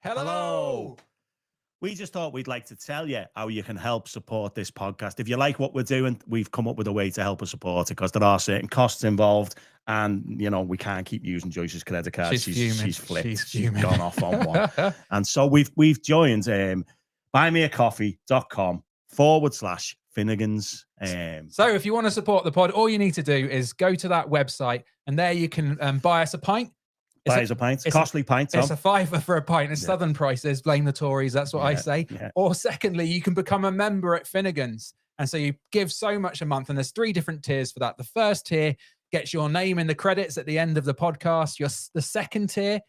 Hello. We just thought we'd like to tell you how you can help support this podcast. If you like what we're doing, we've come up with a way to help us support it because there are certain costs involved. And, you know, we can't keep using Joyce's credit card. She's flipped. She's gone off on one. And so we've joined buymeacoffee.com/Finnegans. So if you want to support the pod, all you need to do is go to that website and there you can buy us a pint. Buy us a pint. Costly pint. It's a £5 for a pint. It's Southern prices. Blame the Tories. That's what I say. Yeah. Or secondly, you can become a member at Finnegan's. And so you give so much a month. And there's 3 different tiers for that. The first tier gets your name in the credits at the end of the podcast. The second tier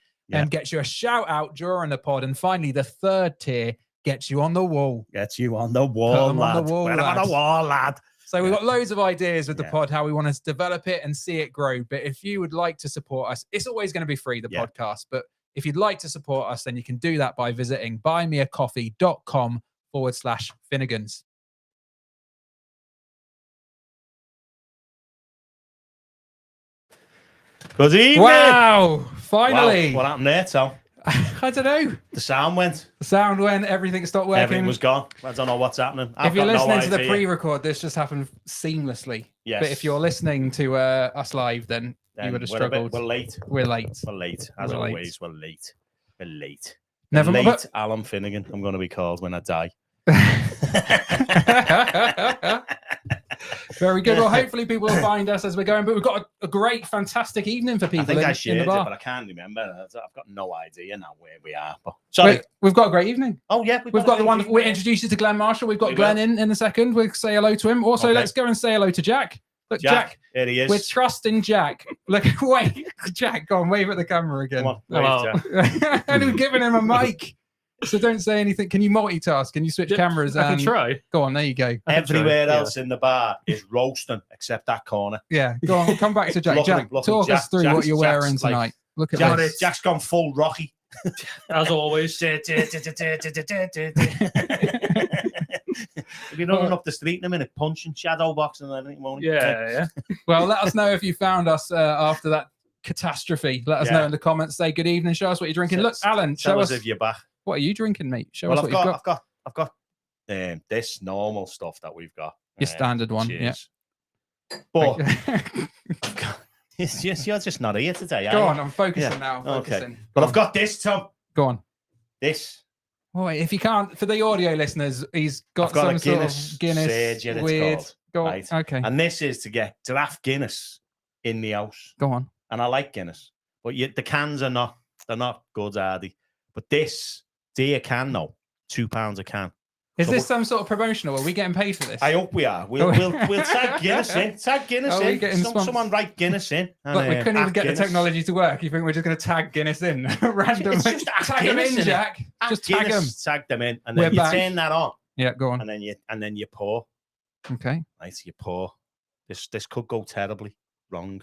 gets you a shout out during the pod. And finally, the third tier gets you on the wall. Gets you on the wall, lad. Put him on the wall, lad. So we've got loads of ideas with the pod, how we want to develop it and see it grow. But if you would like to support us, it's always going to be free, the podcast. But if you'd like to support us, then you can do that by visiting buymeacoffee.com/Finnegans. Good evening. Wow. Finally. Wow. What happened there, Tom? I don't know. The sound went. Everything stopped working. Everything was gone. I don't know what's happening. If you're listening to the pre-record, this just happened seamlessly. Yes. But if you're listening to us live, then you would have struggled. We're late. We're late. We're late. As always, we're late. We're late. Never late, mind. Allan Finnegan, I'm going to be called when I die. Very good. Well, hopefully people will find us as we're going. But we've got a great, fantastic evening for people. I think I shared it, but I can't remember. I've got no idea now where we are. But sorry, we've got a great evening. Oh yeah, we've got the one. We'll introduce you to Glen Marshall. We've got Glen in a second. We'll say hello to him. Also, let's go and say hello to Jack. Look, Jack. There he is. We're trusting Jack. Look, wait, Jack. Go on, wave at the camera again. Come on, wave, Jack. And we've given him a mic. So don't say anything. Can you multitask? Can you switch cameras? I can try. Go on, there you go. Everywhere else in the bar is roasting except that corner. Yeah, go on. Come back to Jack. Jack, talk us through what you're wearing tonight. Look at this. Jack's gone full Rocky. As always. If you're running up the street in a minute, punching, shadow boxing and everything, won't you? Yeah. Well, let us know if you found us after that catastrophe. Let us know in the comments. Say good evening. Show us what you're drinking. Look, Allan, show us if you're back. What are you drinking, mate? Show us what you've got. I've got this normal stuff that we've got. Your standard one, cheers. But you're just not here today. Go on, I'm focusing now. Okay, but I've got this, Tom. Go on. This. Oh, wait, if you can't, for the audio listeners, he's got some sort of Guinness weird. Go on. Right. Okay. And this is to get draft Guinness in the house. Go on. And I like Guinness, but the cans are not. They're not good, are they? But this dear can, no, £2 a can. Is this some sort of promotional? Are we getting paid for this? I hope we are. We'll tag Guinness in. Tag Guinness in. Someone write Guinness in. Look, we couldn't even get the technology to work. You think we're just going to tag Guinness in randomly? Just tag them in, Jack. Just tag them. Tag them in, and then you turn that on. Yeah, go on. And then you pour. Okay. Right, you pour. This could go terribly wrong.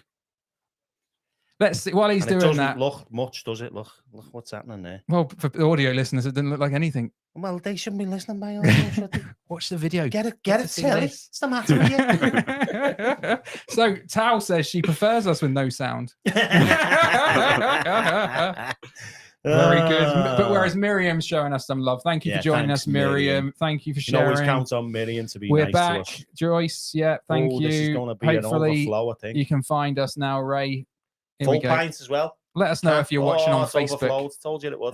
Let's see. While he's doing that, look much, does it? Look what's happening there. Well, for the audio listeners, it didn't look like anything. Well, they shouldn't be listening by audio, should they? Watch the video. Get it, Tilly. What's the matter with you? So Tao says she prefers us with no sound. Very good. But whereas Miriam's showing us some love. Thank you for joining us, Miriam. Thank you for sharing. You can always count on Miriam to be We're nice back, to us. Joyce. Yeah, thank you. This is going to be hopefully an overflow, I think. You can find us now, Ray. Here Full pints as well. Let us know if you're watching on Facebook. Overflowed. Told you it would.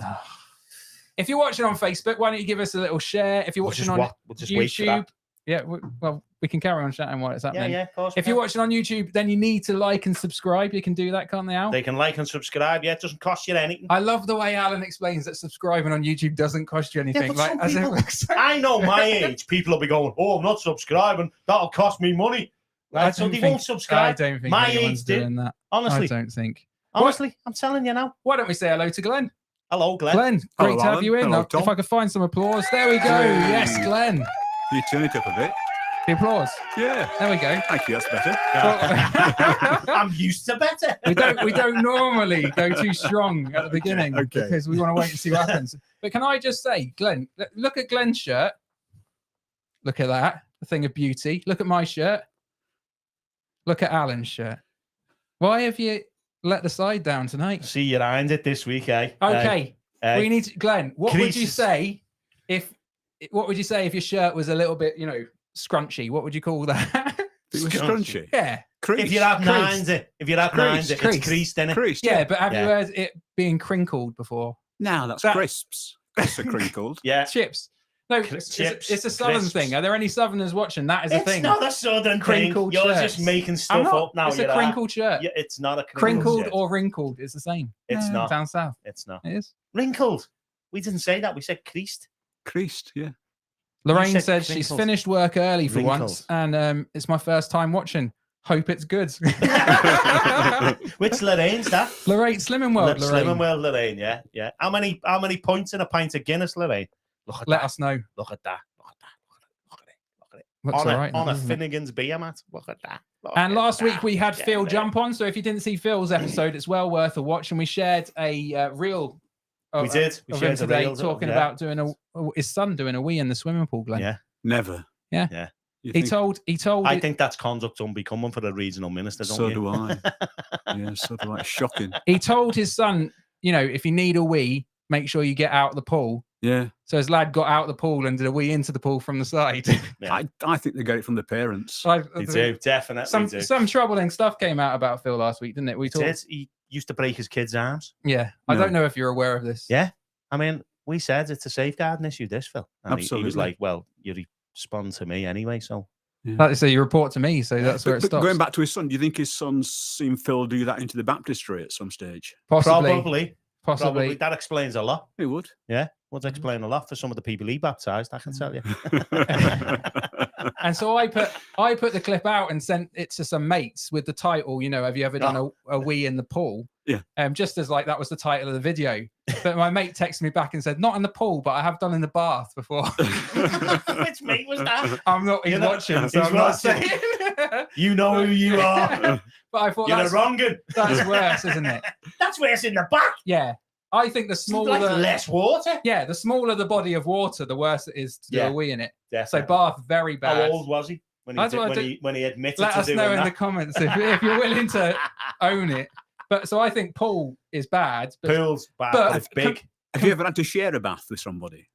If you're watching on Facebook, why don't you give us a little share? If you're watching on YouTube, we can carry on chatting while it's happening. Yeah, of course. If you're watching on YouTube, then you need to like and subscribe. You can do that, can't they, Al? They can like and subscribe. Yeah, it doesn't cost you anything. I love the way Allan explains that subscribing on YouTube doesn't cost you anything. Yeah, I know my age. People will be going, "Oh, I'm not subscribing. That'll cost me money." Right? So they won't subscribe. I don't think my anyone's age did. doing that. Honestly, I don't think. Honestly, I'm telling you now. Why don't we say hello to Glen? Hello, Glen. Glen, great to have you in. Hello, if I could find some applause. There we go. Yes, Glen. You turn it up a bit. The applause. Yeah. There we go. Thank you. That's better. I'm used to better. We don't normally go too strong at the beginning because we want to wait and see what happens. But can I just say, Glen, look at Glen's shirt. Look at that. A thing of beauty. Look at my shirt. Look at Alan's shirt. Why have you let the side down tonight? See, you ironed it this week, eh? Okay. We need to, Glenn. What would you Creases. say if your shirt was a little bit, scrunchy? What would you call that? It was scrunchy. Yeah. Creased. If you have Creased. nines, it's Creased. creased, innit? Creased, Yeah, but have you Yeah. heard it being crinkled before? No, that's That- crisps. Crisps are crinkled. Yeah. Chips. No, Chips, it's a southern crisps. thing. Are there any southerners watching? That is a It's thing. not a southern thing. Crinkled You're shirts. just making I'm stuff not. up now. It's a you're crinkled shirt. Yeah, it's not a Crinkled shirt. or wrinkled is the same. It's not. Down south. It's not. It is. Wrinkled. We didn't say that. We said creased. Creased, yeah. Lorraine said said she's crinkled. finished work early for once, Wrinkled. and it's my first time watching. Hope it's good. Which Lorraine's that? Lorraine, Slimming World, Lorraine. Slimming World, Lorraine. Yeah, yeah. How many points in a pint of Guinness, Lorraine? Look at Let that. us know. Look at that. Look at that. Look at it. Look at it. Looks On all a, right. on a doesn't it? Finnegan's beer mat. Look at that. Look And at last week that. we had Get Phil there. jump on. So if you didn't see Phil's episode, it's well worth a watch. And we shared a reel. We did. We of him shared the today, reels, talking yeah. about doing his son doing a wee in the swimming pool. Glenn. Yeah. Never. Yeah. Yeah. You He think- told. I think that's conduct unbecoming for a regional minister, don't So you? do I. Yeah, so do I. Shocking. He told his son, if you need a wee, make sure you get out of the pool. Yeah. So his lad got out of the pool and did a wee into the pool from the side. Yeah. I think they get it from the parents. They do, definitely do. Some troubling stuff came out about Phil last week, didn't it? We It talked. is. He used to break his kids' arms. Yeah, I No. don't know if you're aware of this. Yeah. I mean, we said it's a safeguarding issue, this, Phil. And he was Absolutely. like, well, you respond to me anyway, so. Like I say, you report to me, so that's where it But stops. going back to his son, do you think his son's seen Phil do that into the baptistry at some stage? Possibly. Probably. That explains a lot. He would. Yeah. Would explain a lot for some of the people he baptized, I can tell you. And so I put the clip out and sent it to some mates with the title, have you ever done a wee in the pool? Yeah. Just as like that was the title of the video. But my mate texted me back and said, not in the pool, but I have done in the bath before. Which mate was that? I'm not You're he's not- watching, he's so I'm not watching. saying. You know who you are. But I thought You're that's, the wrong one. that's worse, isn't it? That's where it's in the back. Yeah. I think the It's smaller like less water. yeah, the smaller the body of water, the worse it is to do Yeah. a wee in it. So Definitely. bath, very How bad. old was he when he, That's did, what I when, do- he when he admitted Let to us doing know in that? the comments if you're willing to own it. But so I think pool is bad. But Pool's bad, but- but it's big. Have you ever had to share a bath with somebody?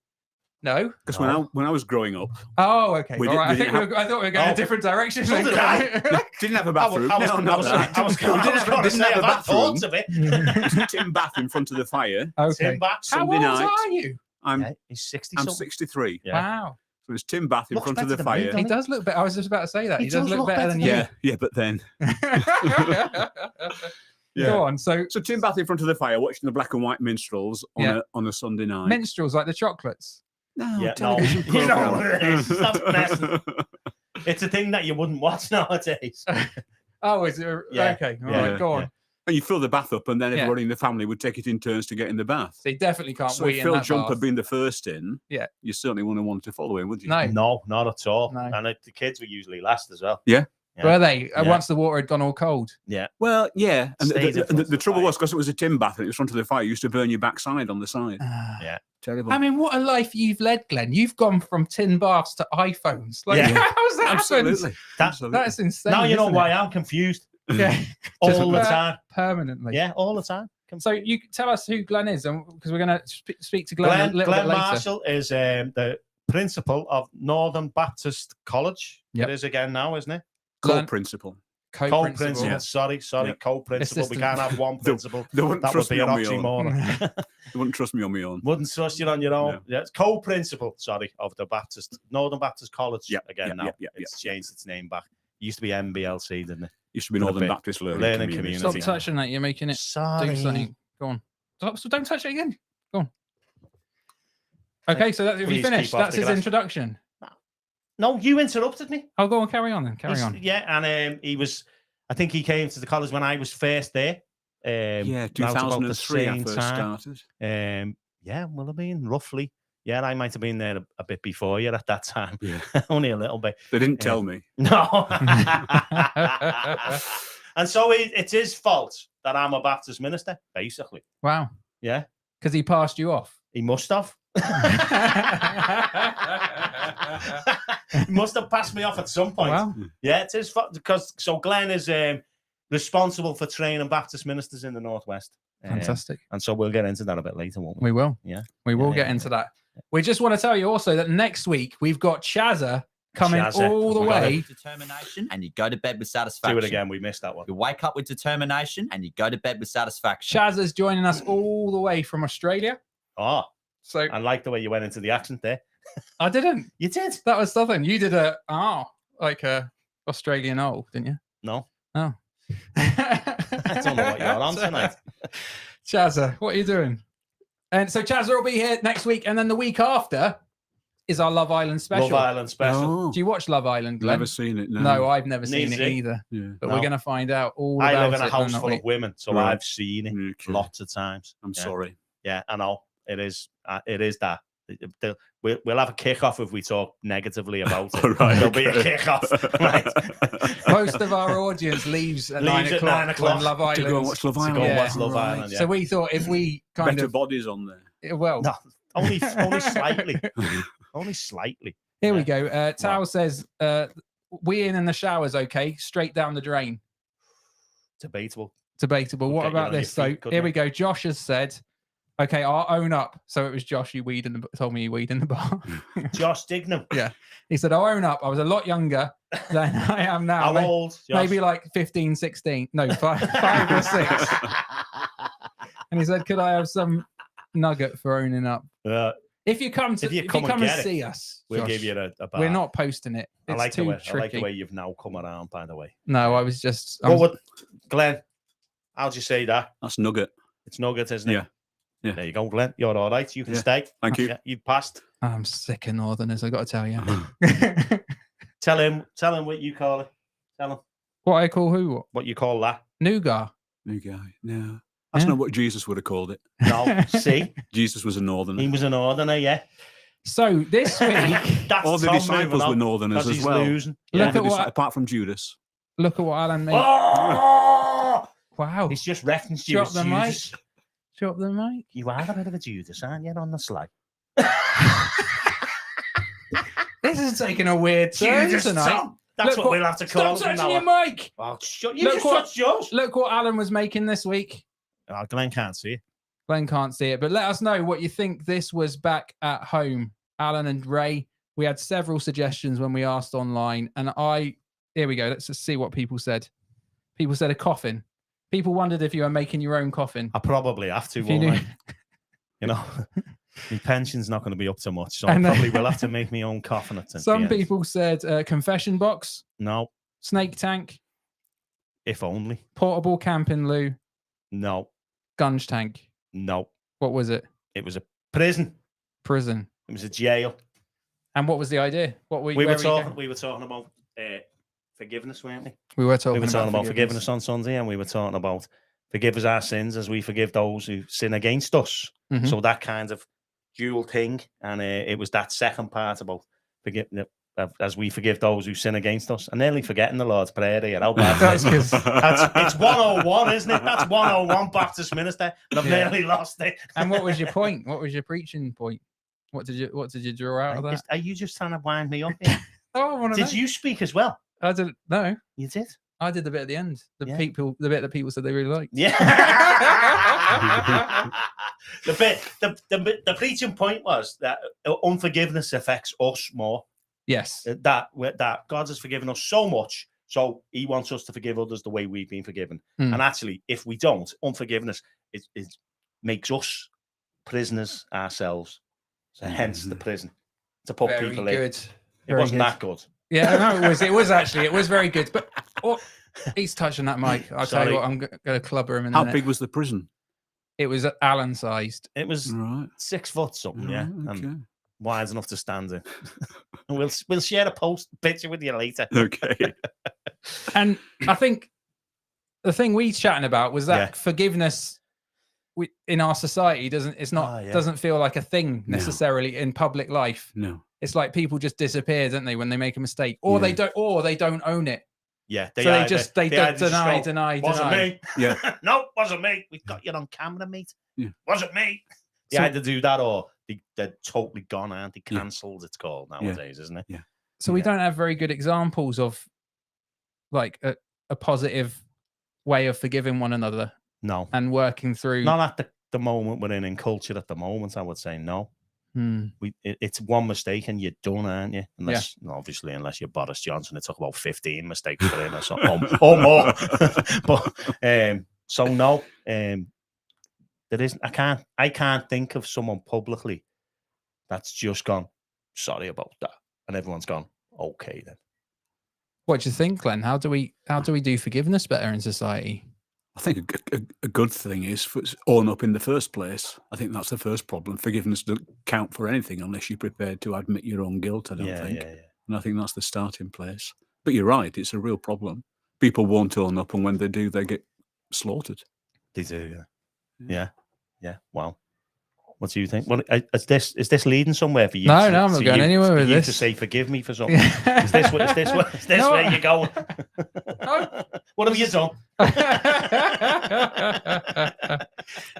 no. Because No. when I was growing up, Oh, okay. We All did- right. we I think didn't I thought we were going Oh. a different direction. So did I. didn't have a I was- bathroom. I was- No, I not was- that. I was We didn't going have, to didn't say have a I've had thoughts bathroom. of it. Just a tin bath in front of the fire. Okay. Tim back. How Sunday old night. are you? I'm Yeah, he's 60 I'm something. 63. Yeah. Wow. So it's tin bath in Looks front of better the than me, fire. doesn't He does look better. I was just about to say that. He He does does look look better than better you. Yeah, but then Go on. So so tin bath in front of the fire, watching the black and white minstrels on Yeah. on a Sunday night. minstrels like the chocolates. No, Yeah, no. television You know program. what it is. Stop messing. It's a thing that you wouldn't watch nowadays. Oh, is it? Yeah. Okay. All Yeah. right. Go on. Yeah. And you fill the bath up, and then Yeah. everybody in the family would take it in turns to get in the bath. So you definitely can't So wee if in Phil that Jump had bath. been the first in, Yeah. you certainly wouldn't want to follow him, would you? No. No, not at all. No. And the kids were usually last as well. Yeah. Yeah. Were they? Yeah. Once the water had gone all cold. Well, yeah. And Stayed in front of the the trouble fire. was, because it was a tin bath and it was front of the fire, you used to burn your backside on the side. Yeah. Terrible. I mean, what a life you've led, Glenn. You've gone from tin baths to iPhones. Like, Yeah. how's that happened? Absolutely. That- Absolutely. That's insane. Now you know isn't why it? I'm confused Yeah. all the per- time. Permanently. Yeah, all the time. So you tell us who Glenn is, because we're going to speak to Glenn, a little Glen bit later. Marshall is the principal of Northern Baptist College. Yep. It is again now, isn't it? Glenn- Co-principal. Co-principal. Co-principal. Yeah. Sorry, Yeah. co-principal. We Assistant. can't have one principal. They wouldn't That would trust be me an on my own. oxymoron. They wouldn't trust me on my own. Wouldn't trust you on your own. No. Yeah, it's co-principal, of the Northern Baptist College Yep, again yep, now. yep, yep, It's changed its name back. It used to be MBLC, didn't it? Used to be For the Northern bit. Baptist Learning, Learning Community. Community. Stop touching that. You're making it do Sorry. something. Go on. So don't touch it again. Go on. Okay, so that, if you Please finished, keep off that's the his glass. introduction. No, you interrupted me. I'll go on. Carry on then. Carry on. Yeah, and I think he came to the college when I was first there. Yeah, round about the 2003 I same first time. started. Yeah, will have been roughly. Yeah, I might have been there a bit before you at that time. Yeah. Only a little bit. They didn't tell me. No. And so it's his fault that I'm a Baptist minister, basically. Wow. Yeah, Because he passed you off. he must have. He must have passed me off at some point. Wow. Yeah, it's his fault because Glenn is responsible for training Baptist ministers in the Northwest. Fantastic. And so we'll get into that a bit later, won't we? We will. Yeah. We will get into that. We just want to tell you also that next week we've got Chazza coming all the way. Determination, and you go to bed with satisfaction. Do it again. We missed that one. You wake up with determination, and you go to bed with satisfaction. Chazza's joining us all the way from Australia. Oh, so I like the way you went into the accent there. I didn't. You did. That was something. You did like a Australian didn't you? No. Oh. I don't know what you're on tonight. Chazza, what are you doing? And so Chazza will be here next week, and then the week after is our Love Island special. Love Island special. Oh, Do you watch Love Island, Glenn? never seen it. No, I've never seen it Neither. either. Yeah. But No. we're going to find out all I about live in a it, house don't full we? of women, so Right. I've seen it Okay. lots of times. I'm Yeah. sorry. Yeah, I know. It is that. We'll have a kick-off if we talk negatively about it. All right, There'll be a okay. kick-off. Right. Most of our audience leaves at 9 Leaves at o'clock 9 o'clock when Love To go and Island. watch Love To Island. go and Yeah. watch Love Island, yeah. So we thought if we kind Better of bodies on there. well, No, only slightly. Only slightly. here we Yeah. go. Tao says weeing in the shower's okay, straight down the drain. Debatable. Debatable. What Okay, about on your this? So feet, couldn't here you? we go. Josh has said, okay, I'll own up. So it was Josh who told me you weed in the bar. Josh Dignam. He said, I'll own up. I was a lot younger than I am now. How old? Josh? Maybe like 15, 16. No, 5 or 6. And he said, could I have some nugget for owning up? If you come to, If you if come you and come and get it, see us, We'll Josh, give you a bar. we're not posting it. I It's like too the way. tricky. I like the way you've now come around. By the way. No, I was just. What would Glenn? How'd you say that? That's nugget. It's Nugget, isn't it? Yeah. Yeah. There you go, Glenn. You're all right. You can Yeah. stay. Thank you. Yeah, you passed. I'm sick of Northerners. I got to tell you. Tell him what you call it. Tell him What I call who? what you call that. Nougat. New guy. No. That's Yeah. not what Jesus would have called it. No, see, Jesus was a he northerner. was an northerner, yeah. So this week, That's All the Tom disciples moving were on, northerners 'cause as he's well. losing. Look Yeah. at what- Apart from Judas. look at what Allan made. Oh! Wow. He's just referenced you Drop as the mic. Judas. Drop the mic. You are a bit of a Judas, aren't you, on the slide? This is taking a weird turn Judas tonight. Tom. That's Look what what- we'll have to call Stop him touching now. your mic. Oh, shut. You Look just what- touched yours. Look what Allan was making this week. Oh, Glenn can't see it. Glenn can't see it, but let us know what you think this was back at home. Allan and Ray, we had several suggestions when we asked online, and here we go. Let's just see what people said. People said a coffin. People wondered if you were making your own coffin. I probably have to, If you won't I? knew- You know, my pension's not going to be up to much, so I And then- probably will have to make my own coffin at the Some end. people said confession box, No, snake tank, if only. portable camping loo, No, gunge tank. no. What was it? It was a prison. Prison. It was a jail. And what was the idea? What We where were you talking. going? We were talking about forgiveness, weren't we? We were talking, We were talking about forgiveness. forgiveness on Sunday, and we were talking about forgive us our sins as we forgive those who sin against us. Mhm. So that kind of dual thing, and it was that second part about forgive as we forgive those who sin against us. And nearly forgetting the Lord's Prayer here. How bad That's is it? 'cause- It's 101, isn't it? That's 101 Baptist minister. And I've Yeah. nearly lost it. And what was your point? What was your preaching point? What did you draw out of that? Are you just trying to wind me up here? Oh, I want to know. Did you speak as well? I didn't. No, You did? I did the bit at the end. The Yeah. bit that people said they really liked. Yeah. the preaching point was that unforgiveness affects us more. Yes. That God has forgiven us so much, so He wants us to forgive others the way we've been forgiven. Mm. And actually, if we don't, unforgiveness it makes us prisoners ourselves. So hence the prison to put Very people in. good. It Very wasn't good. that good. Yeah, no, it was actually very good. But he's touching that mic. I'll tell Sorry. you what, I'm going to clubber him in a How minute. big was the prison? It was Allan sized. It was Right. 6 foot something, yeah, Right, and okay. wide enough to stand in. And we'll share a picture with you later. Okay. And I think the thing we chatting about was that Yeah. forgiveness in our society doesn't feel like a thing No. necessarily in public life. No. It's like people just disappear, don't they, when they make a mistake, or they don't own it. Yeah, So they just either deny. Wasn't me. Yeah. No, wasn't me. We've got you on camera, mate. Yeah. Wasn't me. They So- either do that or they're totally gone, aren't they? Yeah. Cancelled, it's called nowadays, isn't it? So we Yeah. don't have very good examples of like a positive way of forgiving one another No. and working through? Not at the moment we're in culture at the moment, I would say no. It's one mistake and you're done, aren't you? Unless, obviously, unless you're Boris Johnson, it took about 15 mistakes for him or something, or more. But so no, there isn't. I can't think of someone publicly that's just gone, sorry about that, and everyone's gone, okay then. What do you think, Glenn? How do we do forgiveness better in society? I think a good thing is for own up in the first place. I think that's the first problem. Forgiveness doesn't count for anything unless you're prepared to admit your own guilt, I don't think. And I think that's the starting place. But you're right, it's a real problem. People won't own up, and when they do, they get slaughtered. They do, yeah. Wow. What do you think? Well, is this leading somewhere for you? No, I'm not going anywhere with this. To say forgive me for something. Is this where you're going? What have you done?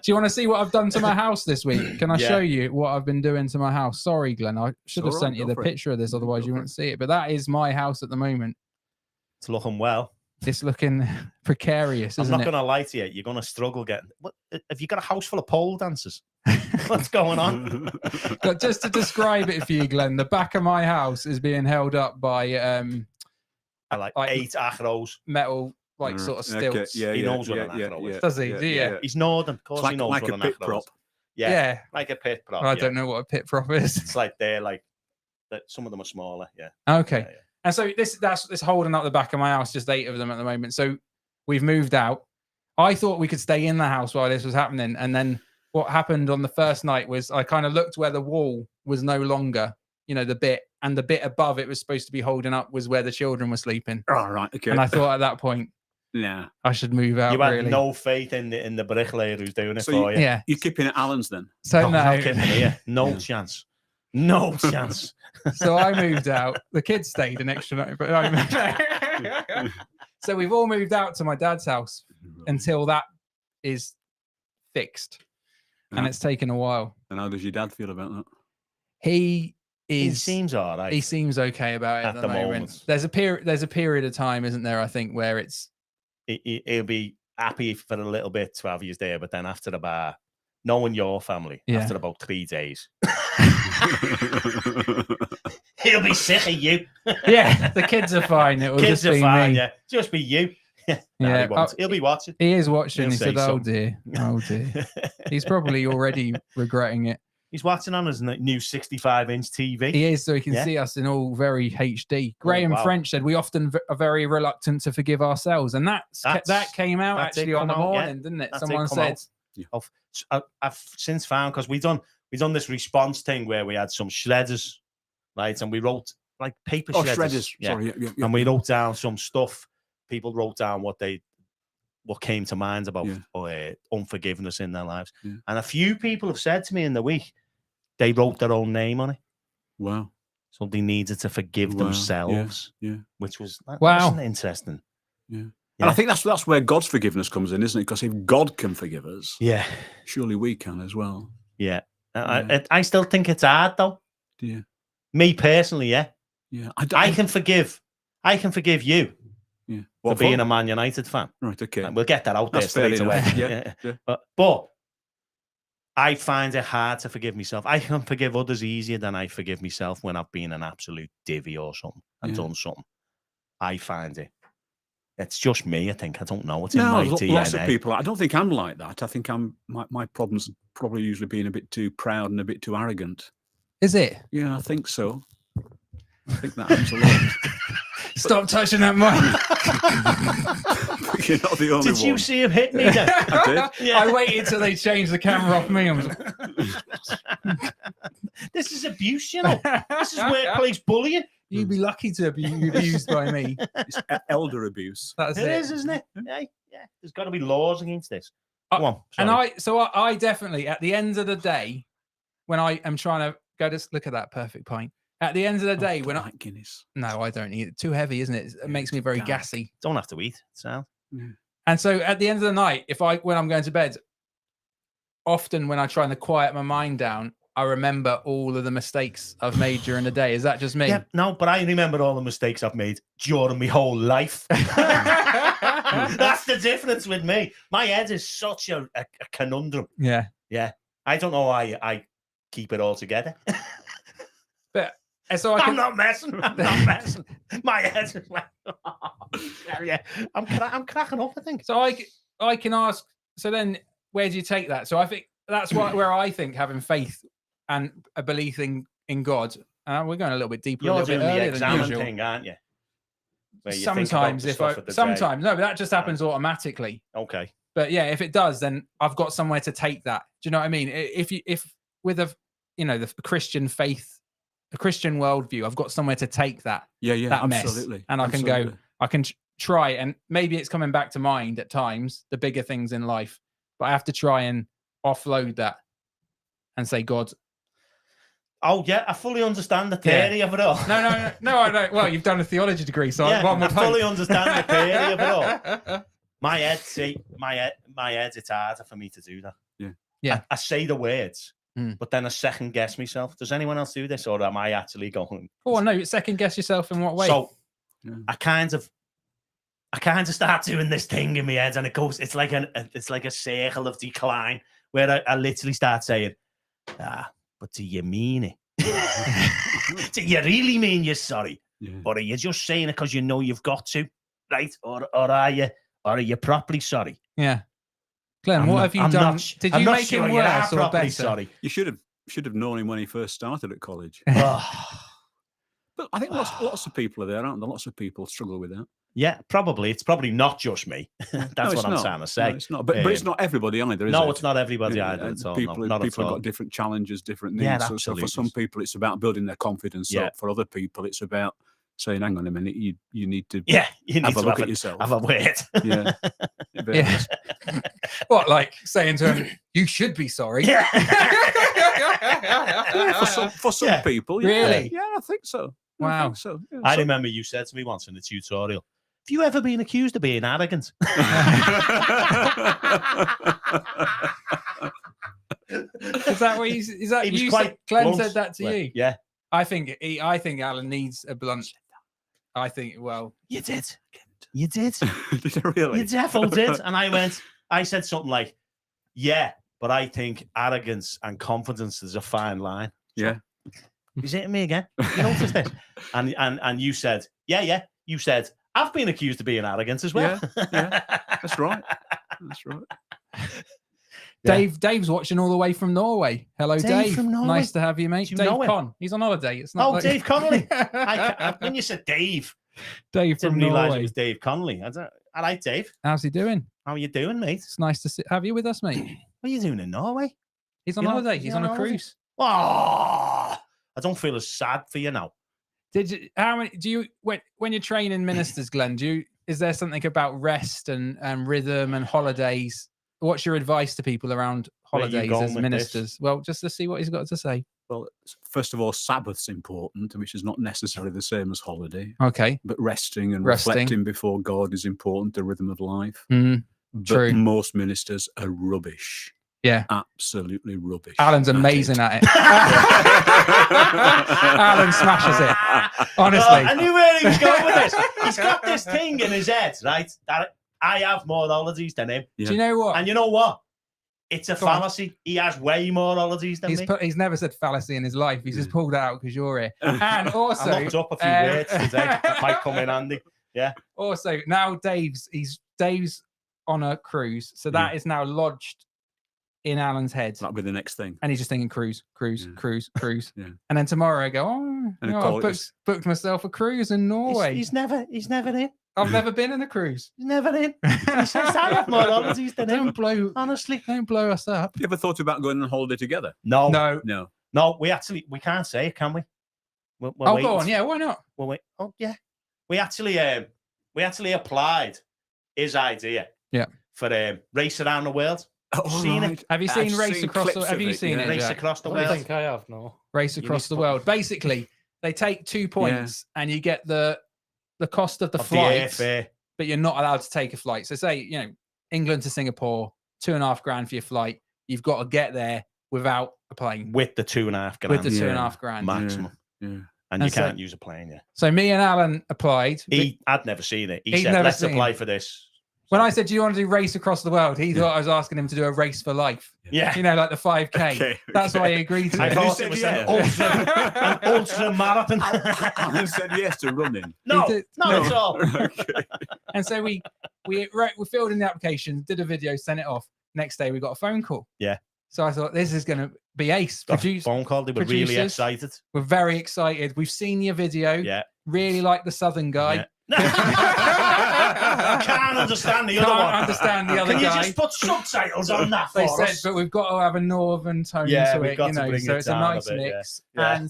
Do you want to see what I've done to my house this week? Can I show you what I've been doing to my house? Sorry, Glenn, I should have sent you the picture of this, otherwise you wouldn't see it. But that is my house at the moment. It's looking well. It's looking precarious, isn't it? I'm not going to lie to you. You're going to struggle getting... What, have you got a house full of pole dancers? What's going on? But just to describe it for you, Glenn, the back of my house is being held up by... like 8 acros. Metal, sort of stilts. He knows what an acro is. Does he? Yeah. He's northern. Of course he knows what an acro is. Yeah. Like a pit prop. I don't know what a pit prop is. It's like some of them are smaller. Yeah. Okay. Yeah. And so that's holding up the back of my house, just 8 of them at the moment. So we've moved out. I thought we could stay in the house while this was happening. And then what happened on the first night was I kind of looked where the wall was no longer, the bit above it was supposed to be holding up was where the children were sleeping. Oh, right. Okay. And I thought at that point, I should move out. You had no faith in the bricklayer who's doing it for you. Yeah. You're keeping at Allan's then? So no. No chance. No chance. So I moved out. The kids stayed an extra night. But so we've all moved out to my dad's house until that is fixed. And it's taken a while. And how does your dad feel about that? He seems all right. He seems okay about it at the moment. There's a period of time, isn't there, I think, where he'll be happy for a little bit to have you there, but then after about knowing your family, after about 3 days, he'll be sick of you. Yeah, the kids are fine. It will just be me. Yeah, just be you. He'll be watching. He is watching. He said, "Oh dear, oh dear." He's probably already regretting it. He's watching on his new 65-inch TV. He is, so he can see us in all very HD. Graham French said we often are very reluctant to forgive ourselves, and that came out actually on the morning, didn't it? Someone said. I've since found, because we done this response thing where we had some shredders, right, and we wrote like paper shredders. Sorry, and we wrote down some stuff. People wrote down what came to mind about unforgiveness in their lives, and a few people have said to me in the week they wrote their own name on it. Wow! So they needed to forgive themselves. Yeah. Which was interesting. Yeah. And I think that's where God's forgiveness comes in, isn't it? Because if God can forgive us, surely we can as well. Yeah. I still think it's hard though. Yeah. Me personally, yeah. I can forgive you. Yeah. For being a Man United fan. Right, okay. And we'll get that out there straight away. Yeah. But I find it hard to forgive myself. I can forgive others easier than I forgive myself when I've been an absolute divvy or something and done something. I find it. It's just me, I think. I don't know. It's in my DNA. Lots of people. I don't think I'm like that. I think my problem's probably usually being a bit too proud and a bit too arrogant. Is it? Yeah, I think so. I think that happens a lot. Stop touching that mic. You're not the only one. Did you see him hit me then? I did. Yeah. I waited till they changed the camera off me. This is abuse, you know. This is workplace bullying. You'd be lucky to be abused by me. It's elder abuse. That's it is, isn't it? Yeah. There's got to be laws against this. Go on. And I definitely, at the end of the day, when I am trying to go to look at that perfect pint. At the end of the day, when Guinness. No, I don't eat it. Too heavy, isn't it? It makes me very gassy. Don't have to eat. So. Yeah. And so at the end of the night, when I'm going to bed, often when I try to quiet my mind down, I remember all of the mistakes I've made during the day. Is that just me? Yeah, no, but I remember all the mistakes I've made during my whole life. That's the difference with me. My head is such a conundrum. Yeah. Yeah. I don't know why I keep it all together. But so I'm not messing. I'm not messing. My head is like, yeah. I'm cracking up, I think. So I can ask, so then where do you take that? So I think that's where I think having faith and a belief in God, we're going a little bit deeper. You're a little doing bit the earlier than exam usual. thing, aren't you? Where you Sometimes think about the stuff of the day. no, but that just happens automatically. Okay. But yeah, if it does, then I've got somewhere to take that. Do you know what I mean? If with the Christian faith, a Christian worldview, I've got somewhere to take that. Yeah, that absolutely. mess, and I can go. I can try, and maybe it's coming back to mind at times, the bigger things in life, but I have to try and offload that and say, God. Oh yeah, I fully understand the theory of it all. No, I don't. Well, you've done a theology degree, so yeah, one would I fully understand the theory of it all. My head, it's harder for me to do that. Yeah. I say the words, but then I second guess myself. Does anyone else do this, or am I actually going? Oh no, second guess yourself in what way? So I kind of start doing this thing in my head, and it goes. It's like a circle of decline where I literally start saying, but do you mean it? Do you really mean you're sorry? Yeah. Or are you just saying it because you know you've got to, right? Or are you properly sorry? Yeah. Glenn, what have you done? Did you make him worse or better? Sorry. You should have known him when he first started at college. But I think lots of people are there, aren't there? Lots of people struggle with that. Yeah, probably. It's probably not just me. That's what I'm trying to say. No, it's not. But it's not everybody either, is it? No, it's not everybody either. People have got different challenges, different needs. Yeah, so for some people, it's about building their confidence up. For other people, it's about saying, hang on a minute, you need to have a look at yourself. Have a word. Yeah. Yeah. What, like saying to him, you should be sorry? Yeah. For some people. Yeah. Really? Yeah, I think so. Wow. I think so. Yeah, I remember you said to me once in the tutorial, have you ever been accused of being arrogant? Is that what is that you said? Glenn said that to you? Yeah. I think Allan needs a blunt. I think, well, you did. You did. Did you really? You definitely did. And I said something like, yeah, but I think arrogance and confidence is a fine line. Yeah. He's hitting me again. You noticed this? And you said, yeah. You said, I've been accused of being arrogant as well. Yeah. That's right. That's right. Dave's watching all the way from Norway. Hello, Dave. From Norway. Nice to have you, mate. You Dave know him? Con. He's on holiday. It's not. Dave Connolly. When you said Dave, Dave from didn't realise Norway. it was Dave Connolly. I like Dave. How's he doing? How are you doing, mate? It's nice to have you with us, mate. What are you doing in Norway? He's on holiday. He's on a cruise. Oh, I don't feel as sad for you now. When you're training ministers, Glenn, is there something about rest and rhythm and holidays? What's your advice to people around holidays as ministers? Well, just to see what he's got to say. Well, first of all, Sabbath's important, which is not necessarily the same as holiday. Okay. But resting and reflecting before God is important, the rhythm of life. But true. Most ministers are rubbish. Yeah. Absolutely rubbish. Allan's amazing at it. Allan smashes it. Honestly. I knew where he was going with this. He's got this thing in his head, right? That I have more holidays than him. Yeah. Do you know what? And you know what? It's a fallacy. He has way more holidays than me. He's never said fallacy in his life. He's just pulled it out because you're here. And also, I looked up a few words today. That might come in handy. Yeah. Also, now Dave's on a cruise, so that is now lodged in Allan's head. That'll be the next thing. And he's just thinking cruise. Yeah. And then tomorrow I go, I've booked myself a cruise in Norway. He's never in. I've never been in a cruise. He's never in. He says I have more holidays than him. Honestly, don't blow us up. Have you ever thought about going on holiday together? No. We can't say it, can we? We're go on. Yeah, why not? Well, wait. Oh, yeah. We actually applied his idea. Yeah. For Race Around the World. Seen it? Have you seen Race Across the World? Have you seen it? Race Across the World. I think I have. No. Race Across the World. Basically, they take 2 points and you get the cost of the flight, but you're not allowed to take a flight. So say, England to Singapore, $2.5 grand for your flight. You've got to get there without a plane. with the 2.5 grand With the 2.5 grand. maximum. Yeah. And you can't use a plane, So me and Allan applied. I'd never seen it. He He'd said, never let's seen apply it. for this. When I said, do you want to do race across the world? He thought I was asking him to do a race for life. Yeah. You know, like the 5K. Okay, That's why he agreed to I it. thought it was an ultra marathon. Alan said yes to running. No, did- not no. at all. Okay. And so we filled in the application, did a video, sent it off. Next day, we got a phone call. Yeah. So I thought, this is going to be ace. Got a phone call. They were really producers. excited. We're very excited. We've seen your video. Yeah. Really like the Southern guy. I can't understand the other one. Can't understand the other Can you guy. just put subtitles on that for They said, us? but we've got to have a northern tone Yeah, to we've it, got you to know. bring So it it's a down a nice bit, yeah. mix. Yeah. And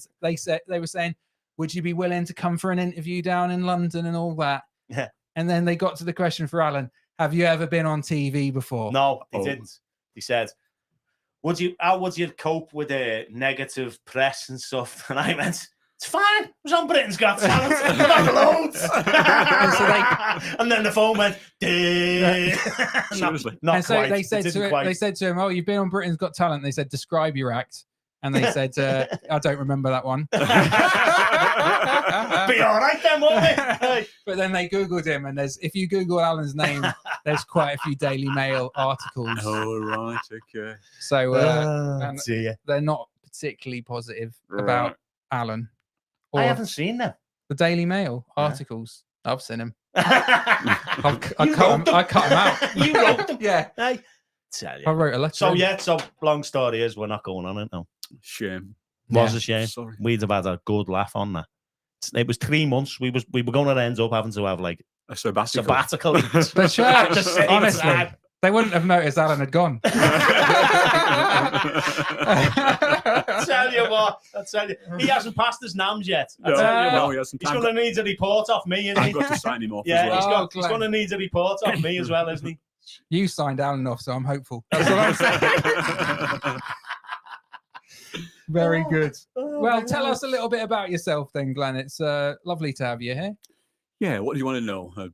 they were saying, would you be willing to come for an interview down in London and all that? Yeah. And then they got to the question for Allan: have you ever been on TV before? No, he Oh. didn't. He said, how would you cope with a negative press and stuff? And I went, it's fine. I was on Britain's Got Talent. I've had loads. And then the phone went, Seriously. Not And so quite. they said It to didn't it, quite. they said to him, "Oh, you've been on Britain's Got Talent." They said, "Describe your act." And they said, "I don't remember that one." Be all right then, won't it? But then they Googled him, and if you Google Alan's name, there's quite a few Daily Mail articles. Oh, right. Okay. So and dear. they're not particularly positive about Allan. Or I haven't seen them. the Daily Mail Yeah. articles. I've seen them. I I cut them out. You wrote them. Yeah, Hey, tell you. I wrote a letter. So long story is we're not going on it now. Shame. Was Yeah. a shame. Sorry. We'd have had a good laugh on that. It was 3 months. We were going to end up having to have like A sabbatical. sabbatical. The church, To save honestly, time. they wouldn't have noticed Allan had gone. Tell you what, I tell you, he hasn't passed his NAMs yet. I No, tell you no, what, he hasn't. he's going to need a report off me, isn't I've he? got to sign him off Yeah, as well. he's Glenn. going to need a report off me as well, isn't he? You signed Allan off, so I'm hopeful. That's what I'm saying. Very good. Oh, Well, my tell God. us a little bit about yourself then, Glenn. It's lovely to have you here. Yeah, what do you want to know? Well-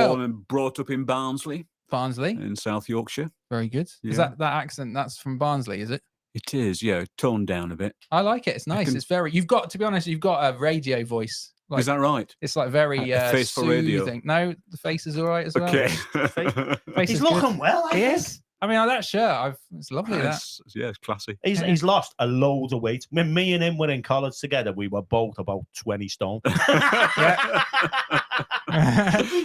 Born and brought up in Barnsley Barnsley. in South Yorkshire. Very good. Is Yeah. that accent? That's from Barnsley, is it? It is, yeah, toned down a bit. I like it. It's nice. can- It's very. You've got to be honest. You've got a radio voice. Like, Is that right? it's like very A face for radio. soothing. No, the face is all right as well. Okay. Face He's is good. looking well. I He think. is. I mean, that shirt. It's lovely. That. It's classy. He's lost a load of weight. When me and him were in college together, we were both about 20 stone. We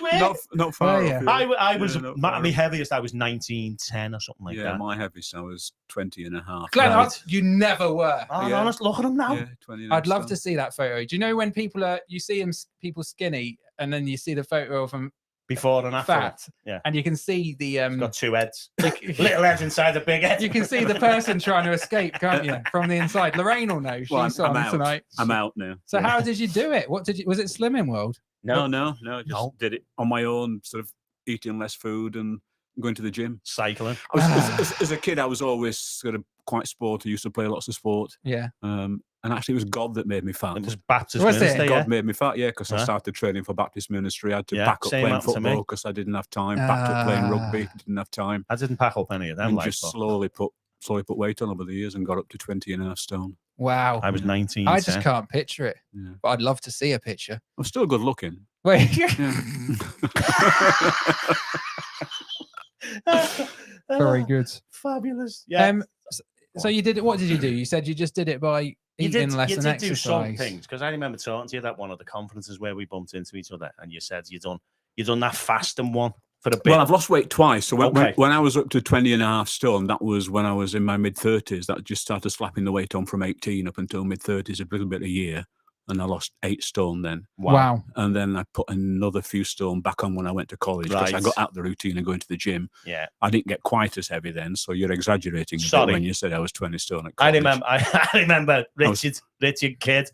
were. Not far yeah. off. I was Yeah, not my far off. heaviest. I was 1910 or something like Yeah, that. my heaviest I was 20 and a half. Glenn, Right. you never were. Oh, Yeah. honest, look at him now. Yeah, 20 and a I'd half love to stone. see that photo. Do you know when people you see people skinny, and then you see the photo of them Before and after. fat, Yeah. and you can see the He's got 2 heads. you Little heads inside the big head. can see the person trying to escape, can't you, from the inside? Lorraine will know. She's Well, I'm on out. tonight. I'm out now. So how did you do it? Was it Slimming World? No, just No. did it on my own, sort of eating less food and going to the gym. Cycling. I was, as a kid, I was always sort of quite sporty, used to play lots of sport. Yeah. And actually, it was God that made me fat. It was Baptist Was it? minister, yeah. God made me fat, yeah, because I Huh? started training for Baptist ministry. I had to Yeah, pack up same playing happened to me. football because I didn't have time. Backed up playing rugby, didn't have time. I didn't pack up any of them. And Like, just but slowly put weight on over the years and got up to 20 and a half stone. Wow. I was 19. I just can't picture it, Yeah. but I'd love to see a picture. I'm still good looking. Wait. Yeah. Very good. Fabulous. Yeah. So you did it. What did you do? You said you just did it by eating less and do some exercise. things because I remember talking to you at one of the conferences where we bumped into each other, and you said you done that fasting one for a bit. Well, I've lost weight twice. So Okay. when I was up to 20 and a half stone, that was when I was in my mid-30s. That just started slapping the weight on from 18 up until mid-30s, a little bit a year. And I lost 8 stone then. Wow. And then I put another few stone back on when I went to college because I Right. got out the routine and going to the gym. Yeah. I didn't get quite as heavy then, so you're exaggerating a bit Sorry. when you said I was 20 stone at I college. remember Richard Kidd.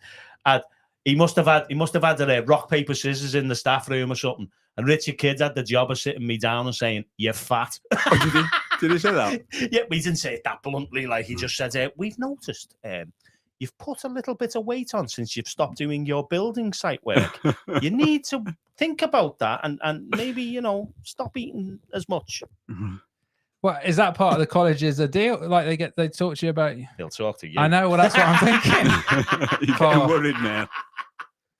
He must have had rock paper scissors in the staff room or something. And Richard Kidd had the job of sitting me down and saying, "You're fat." Oh, did he? Did he say that? Yeah, we didn't say it that bluntly. Like he just said, "We've noticed you've put a little bit of weight on since you've stopped doing your building site work. You need to think about that and maybe stop eating as much." Mhm. What is that part of the college is a deal? Like they talk to you about you. He'll talk to you. I know. Well, that's what I'm thinking. You're getting worried now.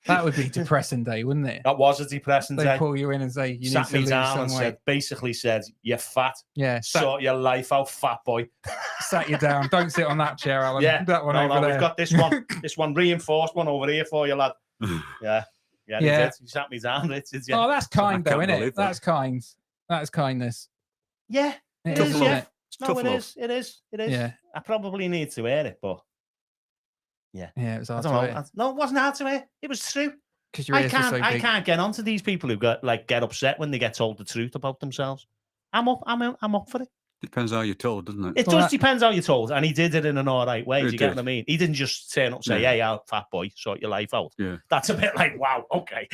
That would be a depressing day, wouldn't it? That was a depressing They day. pull you in and say you Sat need to me lose down some and weight. basically said, "You're fat. Yeah, Sort your life out, fat boy." sat you down. Don't sit on that chair, Alan. Yeah, that one no, over there. we've got this one. This one reinforced one over here for you, lad. Yeah. Yeah. He did. He sat me down, Richard. Yeah. Oh, that's kind though, can't isn't it? believe that. That's kind. That's kindness. Yeah. It It is, is, isn't yeah. it? No, tough it love. is. It is. It is. Yeah. I probably need to hear it, but Yeah, it was I hard don't to know. hear. No, it wasn't hard to hear. It was true. Because your I ears were so can't. I big. can't get onto these people who get upset when they get told the truth about themselves. I'm up for it. Depends how you're told, doesn't it? It Well, does depend how you're told, and he did it in an all right way. Do He you get did. what I mean? He didn't just turn up and say, Yeah. "Hey, out fat boy, sort your life out." Yeah. That's a bit like, wow, okay.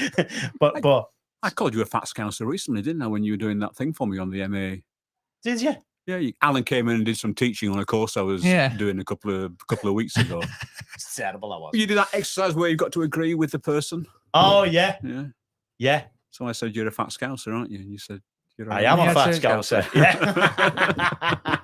but I called you a fat scouser recently, didn't I, when you were doing that thing for me on the MA? did you? Yeah, Alan came in and did some teaching on a course I was Yeah. doing a couple of weeks ago. It's terrible. I was. You did that exercise where you've got to agree with the person. Oh yeah, Yeah. yeah. So I said, "You're a fat scouser, aren't you?" And you said, "You're I am Yeah, a fat so- scouser. Yeah.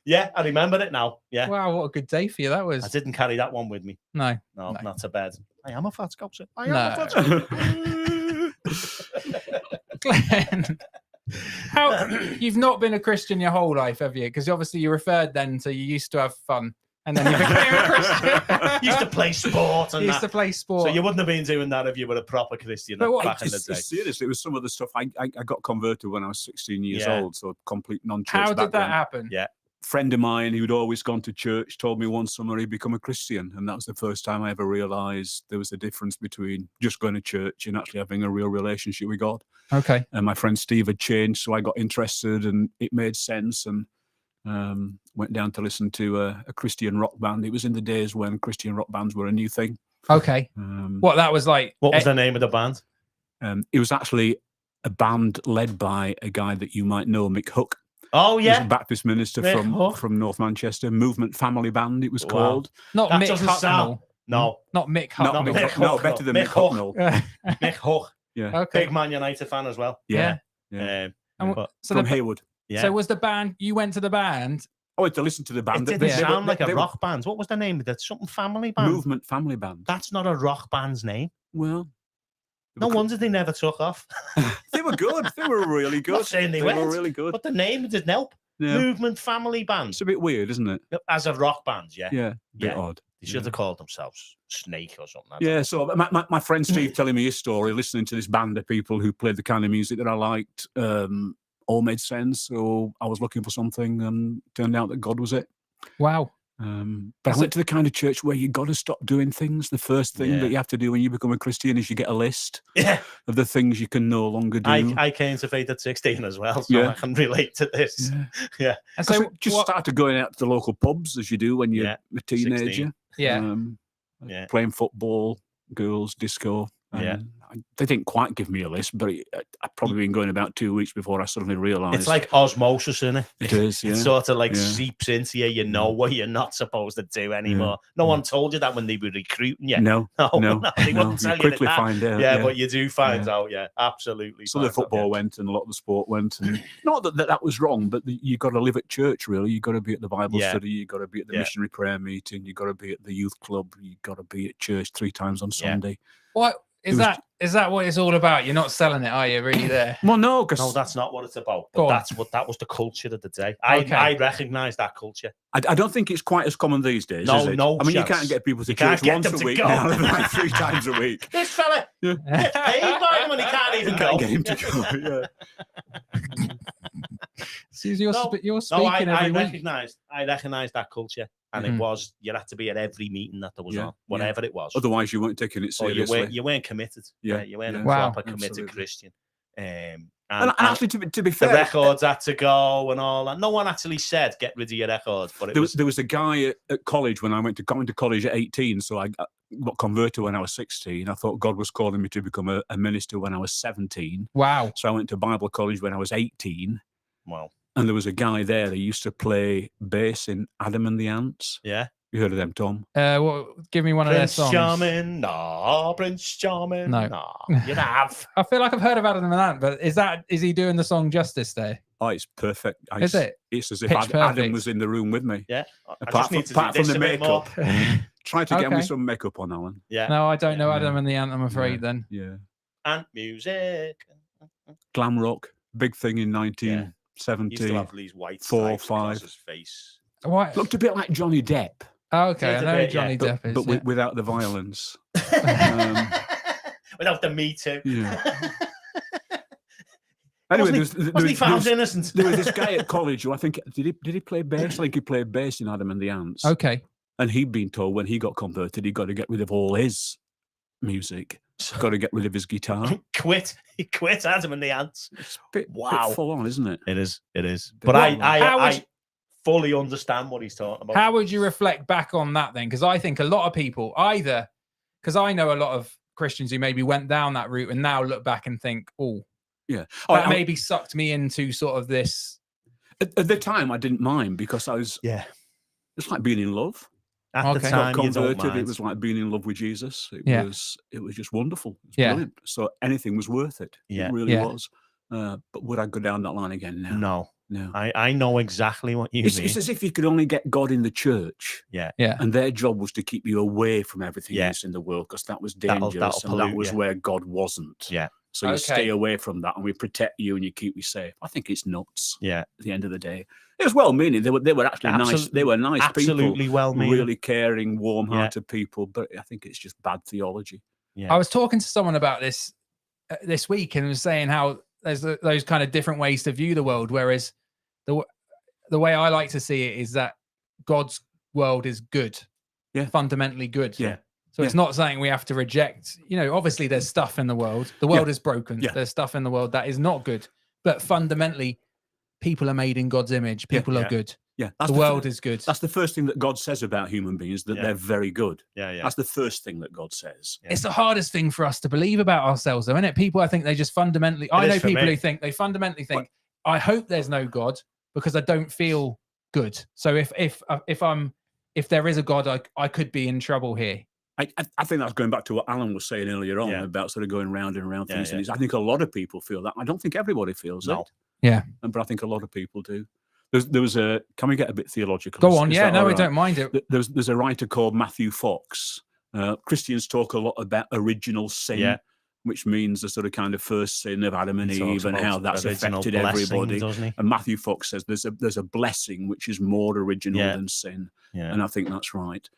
Yeah, I remember it now. Yeah. Wow, what a good day for you that was. I didn't carry that one with me. No. No, No. not to bed. I am a fat scouser. I am No. a fat scouser. Glenn, how you've not been a Christian your whole life, have you? Because obviously you referred then to you used to have fun, and then you became a Christian. Used to play sport and You used that. to play sport. So you wouldn't have been doing that if you were a proper Christian But what- back in the day. Seriously, it was some of the stuff I got converted when I was 16 years Yeah. old, so complete non-church How did that background. happen? Yeah. Friend of mine who'd always gone to church told me one summer he'd become a Christian, and that was the first time I ever realised there was a difference between just going to church and actually having a real relationship with God. Okay. And my friend Steve had changed, so I got interested, and it made sense, and went down to listen to a Christian rock band. It was in the days when Christian rock bands were a new thing. Okay. What that was like? What was the name of the band? It was actually a band led by a guy that you might know, Mick Hook. Oh, He was a yeah. Baptist minister Mick Hook. from North Manchester. Movement Family Band, it was Wow. called. Not That Mick doesn't Hucknall. sound- No, Not Mick Not Hucknall. Mick Mick, no, Hook, better than Mick Mick Hook. Hucknall. Mick Hook. Yeah, Okay. Big Man United fan as well. Yeah. yeah. And but- so, From the, Haywood. Yeah. so was the band? You went to the band. I went to listen to the it band. didn't They were- sound like a they were rock band. What was the name of that? Something family band? Movement Family Band. That's not a rock band's name. Well, they No were wonder they never took off. They were good. They were really good. Not saying they were weren't, really good. But the name didn't help. Yeah. Movement Family Band. It's a bit weird, isn't it? As a rock band, yeah. Yeah, a bit Yeah. odd. They should have called themselves Snake or something. I don't Yeah, know. so my friend Steve telling me his story, listening to this band of people who played the kind of music that I liked, all made sense. So I was looking for something, and turned out that God was it. Wow. But I went to the kind of church where you got to stop doing things. The first thing Yeah. that you have to do when you become a Christian is you get a list Yeah. of the things you can no longer do. I came to faith at 16 as well, so Yeah. I can relate to this. Yeah. And So so just what- started going out to the local pubs as you do when you're Yeah, a teenager. 16. yeah. Yeah. Playing football, girls, disco. Yeah. They didn't quite give me a list, but I'd probably been going about 2 weeks before I suddenly realised. It's like osmosis, isn't it? It is, yeah. It sort of like Yeah. seeps into you. You know what you're not supposed to do anymore. No one told you that when they were recruiting you. No, No, no, they no. wouldn't tell You you quickly that. find out. Yeah, but you do find Yeah. out. Yeah, absolutely. So the find out, football yeah. went and a lot of the sport went. And not that was wrong, but you've got to live at church, really. You've got to be at the Bible Yeah. study. You've got to be at the Yeah. missionary prayer meeting. You've got to be at the youth club. You've got to be at church 3 times on Yeah. Sunday. What is was- that? Is that what it's all about? You're not selling it, are you? Really? There. Well, no, because No, that's not what it's about. Go But on. that was the culture of the day. Okay. I recognise that culture. I don't think it's quite as common these days. No, is it? no I mean, chance. you can't get people to You can't church get once them a to week go. now, like 3 times a week. This fella Yeah. gets paid by him when he can't even You go. can't get him to go. Yeah. Susie, you're, No, you're No, speaking I every week. recognise that culture, and Mhm. it was you had to be at every meeting that there was Yeah, on, whatever it was. Otherwise, you weren't taking it Or seriously. you weren't committed. Yeah, You weren't yeah. a Wow. proper committed Absolutely. Christian. And And actually, to be the fair, records had to go and all that. No one actually said get rid of your records, but it there was a guy at college when I went to college at 18. So I got converted when I was 16. I thought God was calling me to become a minister when I was 17. Wow. So I went to Bible college when I was 18. well, And there was a guy there who used to play bass in Adam and the Ants. yeah. You heard of them, Tom? Well, give me one of their Prince songs. Charming, no, Prince Charming, No. no. You have. I feel like I've heard about him and that, but is he doing the song justice there? Oh, it's perfect. Is it? It's as if Pitch Adam perfect. was in the room with me. Yeah. I Apart just need to from do this the a bit more. makeup. Try to get me Okay. some makeup on, Alan. Yeah. No, I don't know Adam and the Ant, I'm afraid, then. Yeah. And music. Glam rock, big thing in He used to 1970. have these white 4 or stripes across 5. his face. What? Looked a bit like Johnny Depp, Oh, okay, I Did a know bit, Johnny yeah. Depp is. but yeah. without the violence. Without the Me Too. Yeah. Anyway, wasn't he found innocent? There was this guy at college who I think did he play bass? I think he played bass in Adam and the Ants. Okay. And he'd been told when he got converted, he got to get rid of all his music. Got to get rid of his guitar. He quit Adam and the Ants. It's a bit Wow. full on, isn't it? It is. But But how would I fully understand what he's talking about. How would you reflect back on that then? Because I think a lot of people either, because I know a lot of Christians who maybe went down that route and now look back and think, oh, Yeah. that maybe sucked me into sort of this. At the time, I didn't mind because I was. Yeah. It's like being in love. At Okay. the Got time, you don't converted. It mind. was like being in love with Jesus. It Yeah. was just wonderful. It was Yeah. brilliant. So anything was worth it. Yeah. It really Yeah. was. But would I go down that line again now? No. No. I know exactly what you It's mean. as if you could only get God in the church, Yeah. and their job was to keep you away from everything Yeah. else in the world because that was That'll dangerous and pollute that was you. where God wasn't. Yeah. So you Okay. stay away from that and we protect you and you keep you safe. I think it's nuts. Yeah. At the end of the day, it was well meaning. They were actually nice. They were nice Absolutely people, well meaning. really caring, warm-hearted people. But I think it's just bad theology. Yeah. I was talking to someone about this this week and was saying how there's those kind of different ways to view the world. Whereas the way I like to see it is that God's world is good, fundamentally good. Yeah. So it's not saying we have to reject, obviously there's stuff in the world. The world is broken. Yeah. There's stuff in the world that is not good. But fundamentally, people are made in God's image. People are good. Yeah, The world is good. That's the first thing that God says about human beings, that they're very good. Yeah. That's the first thing that God says. It's the hardest thing for us to believe about ourselves, though, isn't it? People, I think they just fundamentally, I is know for people me. who think, they fundamentally think, I hope there's no God because I don't feel good. So if there is a God, I could be in trouble here. I think that's going back to what Allan was saying earlier on about sort of going round and round things. And I think a lot of people feel that. I don't think everybody feels it. Yeah. But I think a lot of people do. There was a. Can we get a bit theological? Go on. Is Yeah, that no, all we right? don't mind it. There's a writer called Matthew Fox. Christians talk a lot about original sin, which means the sort of kind of first sin of Adam and Eve and how that's affected everybody. And Matthew Fox says there's a blessing which is more original than sin. Yeah. And I think that's right.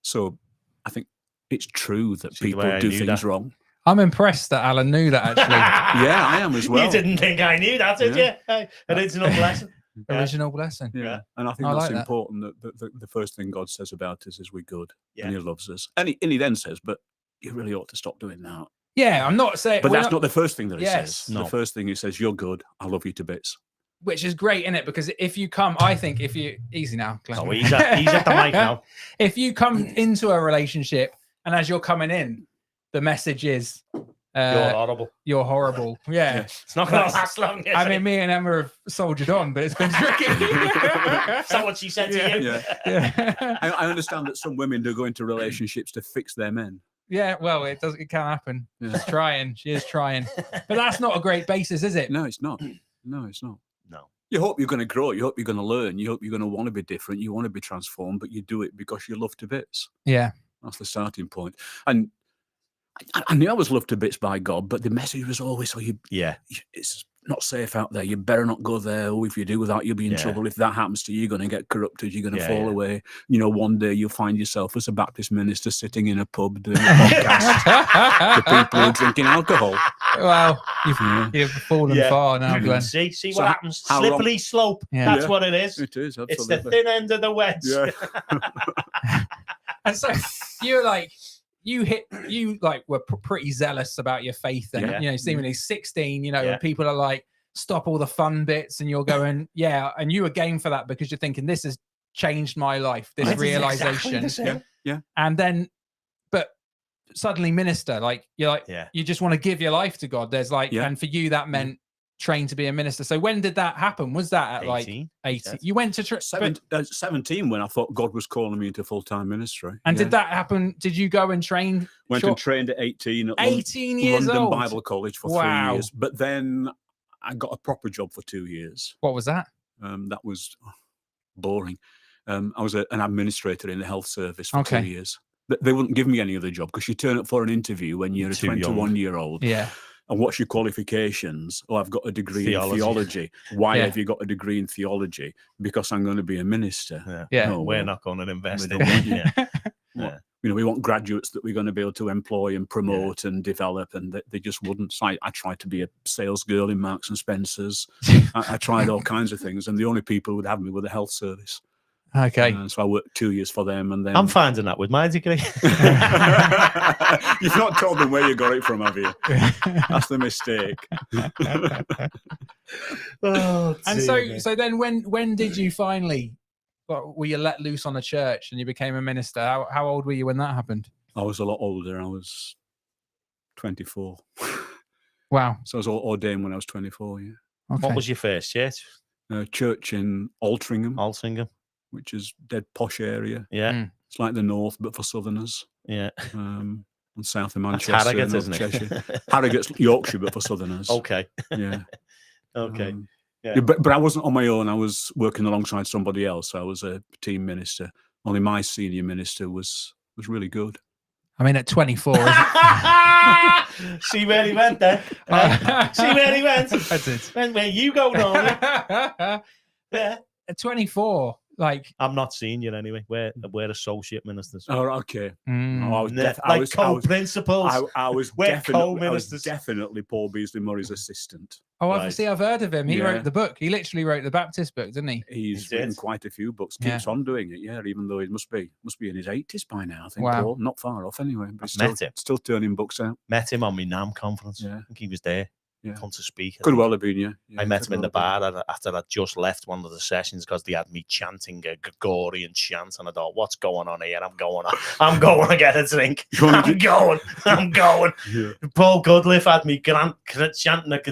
So I think it's true that people do things wrong. I'm impressed that Allan knew that, actually. Yeah, I am as well. You didn't think I knew that, did you? Hey, original blessing. Original blessing. Yeah. And I think that's important that the first thing God says about us is we're good and he loves us. And he then says, but you really ought to stop doing that. Yeah, I'm not saying... But that's not the first thing that he says. No. The first thing he says, you're good, I love you to bits. Which is great, isn't it? Because if you come, I think if you... Easy now, Glenn. Oh, he's at the mic now. If you come into a relationship and as you're coming in, the message is... you're horrible. You're horrible. Yeah. It's not going to last long. I mean, me and Emma have soldiered on, but it's been tricky. Is that what she said to you? Yeah. I understand that some women do go into relationships to fix their men. Yeah, well, it can happen. She's trying. She is trying. But that's not a great basis, is it? No, it's not. No, it's not. No. You hope you're going to grow. You hope you're going to learn. You hope you're going to want to be different. You want to be transformed, but you do it because you love to bits. Yeah. That's the starting point. And I knew I was loved to bits by God, but the message was always, it's not safe out there. You better not go there. Or if you do that, you'll be in trouble. If that happens to you, you're going to get corrupted. You're going to fall away. One day you'll find yourself as a Baptist minister sitting in a pub doing a podcast to people who are drinking alcohol. Well, you've fallen far now, Glenn. See what happens? Slippery slope. Yeah. That's what it is. It is, absolutely. It's the thin end of the wedge. Yeah. And so you were pretty zealous about your faith then, seemingly 16, and people are like, stop all the fun bits, and you're going, and you were game for that because you're thinking, this has changed my life, this realization. Exactly yeah. And then, but suddenly minister, you just want to give your life to God. There's and for you that meant trained to be a minister. So when did that happen? Was that at 18? Yes. You went to 17 when I thought God was calling me into full-time ministry. And did that happen? Did you go and train? Went and trained at 18 at 18 years London old. Bible College for 3 years. But then I got a proper job for 2 years. What was that? That was boring. I was an administrator in the health service for 2 years. They wouldn't give me any other job because you turn up for an interview when you're a 21-year-old. Yeah. And what's your qualifications? Oh, I've got a degree in theology. Why have you got a degree in theology? Because I'm going to be a minister. Yeah. No, we're not going to invest in it. Yeah. You know, we want graduates that we're going to be able to employ and promote and develop, and they just wouldn't. So I tried to be a sales girl in Marks and Spencer's. I tried all kinds of things, and the only people who would have me were the health service. Okay. So I worked 2 years for them, and then I'm finding that with my degree. You've not told them where you got it from, have you? That's the mistake. And so then when did you finally, were you let loose on the church and you became a minister? How old were you when that happened? I was a lot older. I was 24. Wow. So I was ordained when I was 24, yeah. Okay. What was your first church? Church in Altrincham. Altrincham. Which is dead posh area. Yeah. It's like the north, but for southerners. Yeah. And south of Manchester. That's Harrogate, isn't it? Harrogate's Yorkshire, but for southerners. Okay. Yeah. Okay. Yeah. But I wasn't on my own. I was working alongside somebody else. I was a team minister. Only my senior minister was really good. I mean, at 24. See where he went there. See where he went. I did. Where you go, Norman. Yeah. At 24, like I'm not senior anyway. We're associate ministers. Oh, okay. Mm. I was like co-principals. I was definitely Paul Beasley Murray's assistant. Oh, obviously I've heard of him. He Yeah. wrote the book. He literally wrote the Baptist book, didn't he? He's He written did. quite a few books. Keeps on doing it, yeah. Even though he must be in his 80s by now. I think. Wow. Paul, not far off anyway. But he's Met him. still turning books out. Met him on my NAM conference. Yeah. I think he was there. Yeah. Come to speak. Could well have been, yeah. I met him in the bar after I'd just left one of the sessions because they had me chanting a Gregorian chant, and I thought, "What's going on here? I'm going to get a drink. I'm going." Yeah. Paul Goodliff had me chanting a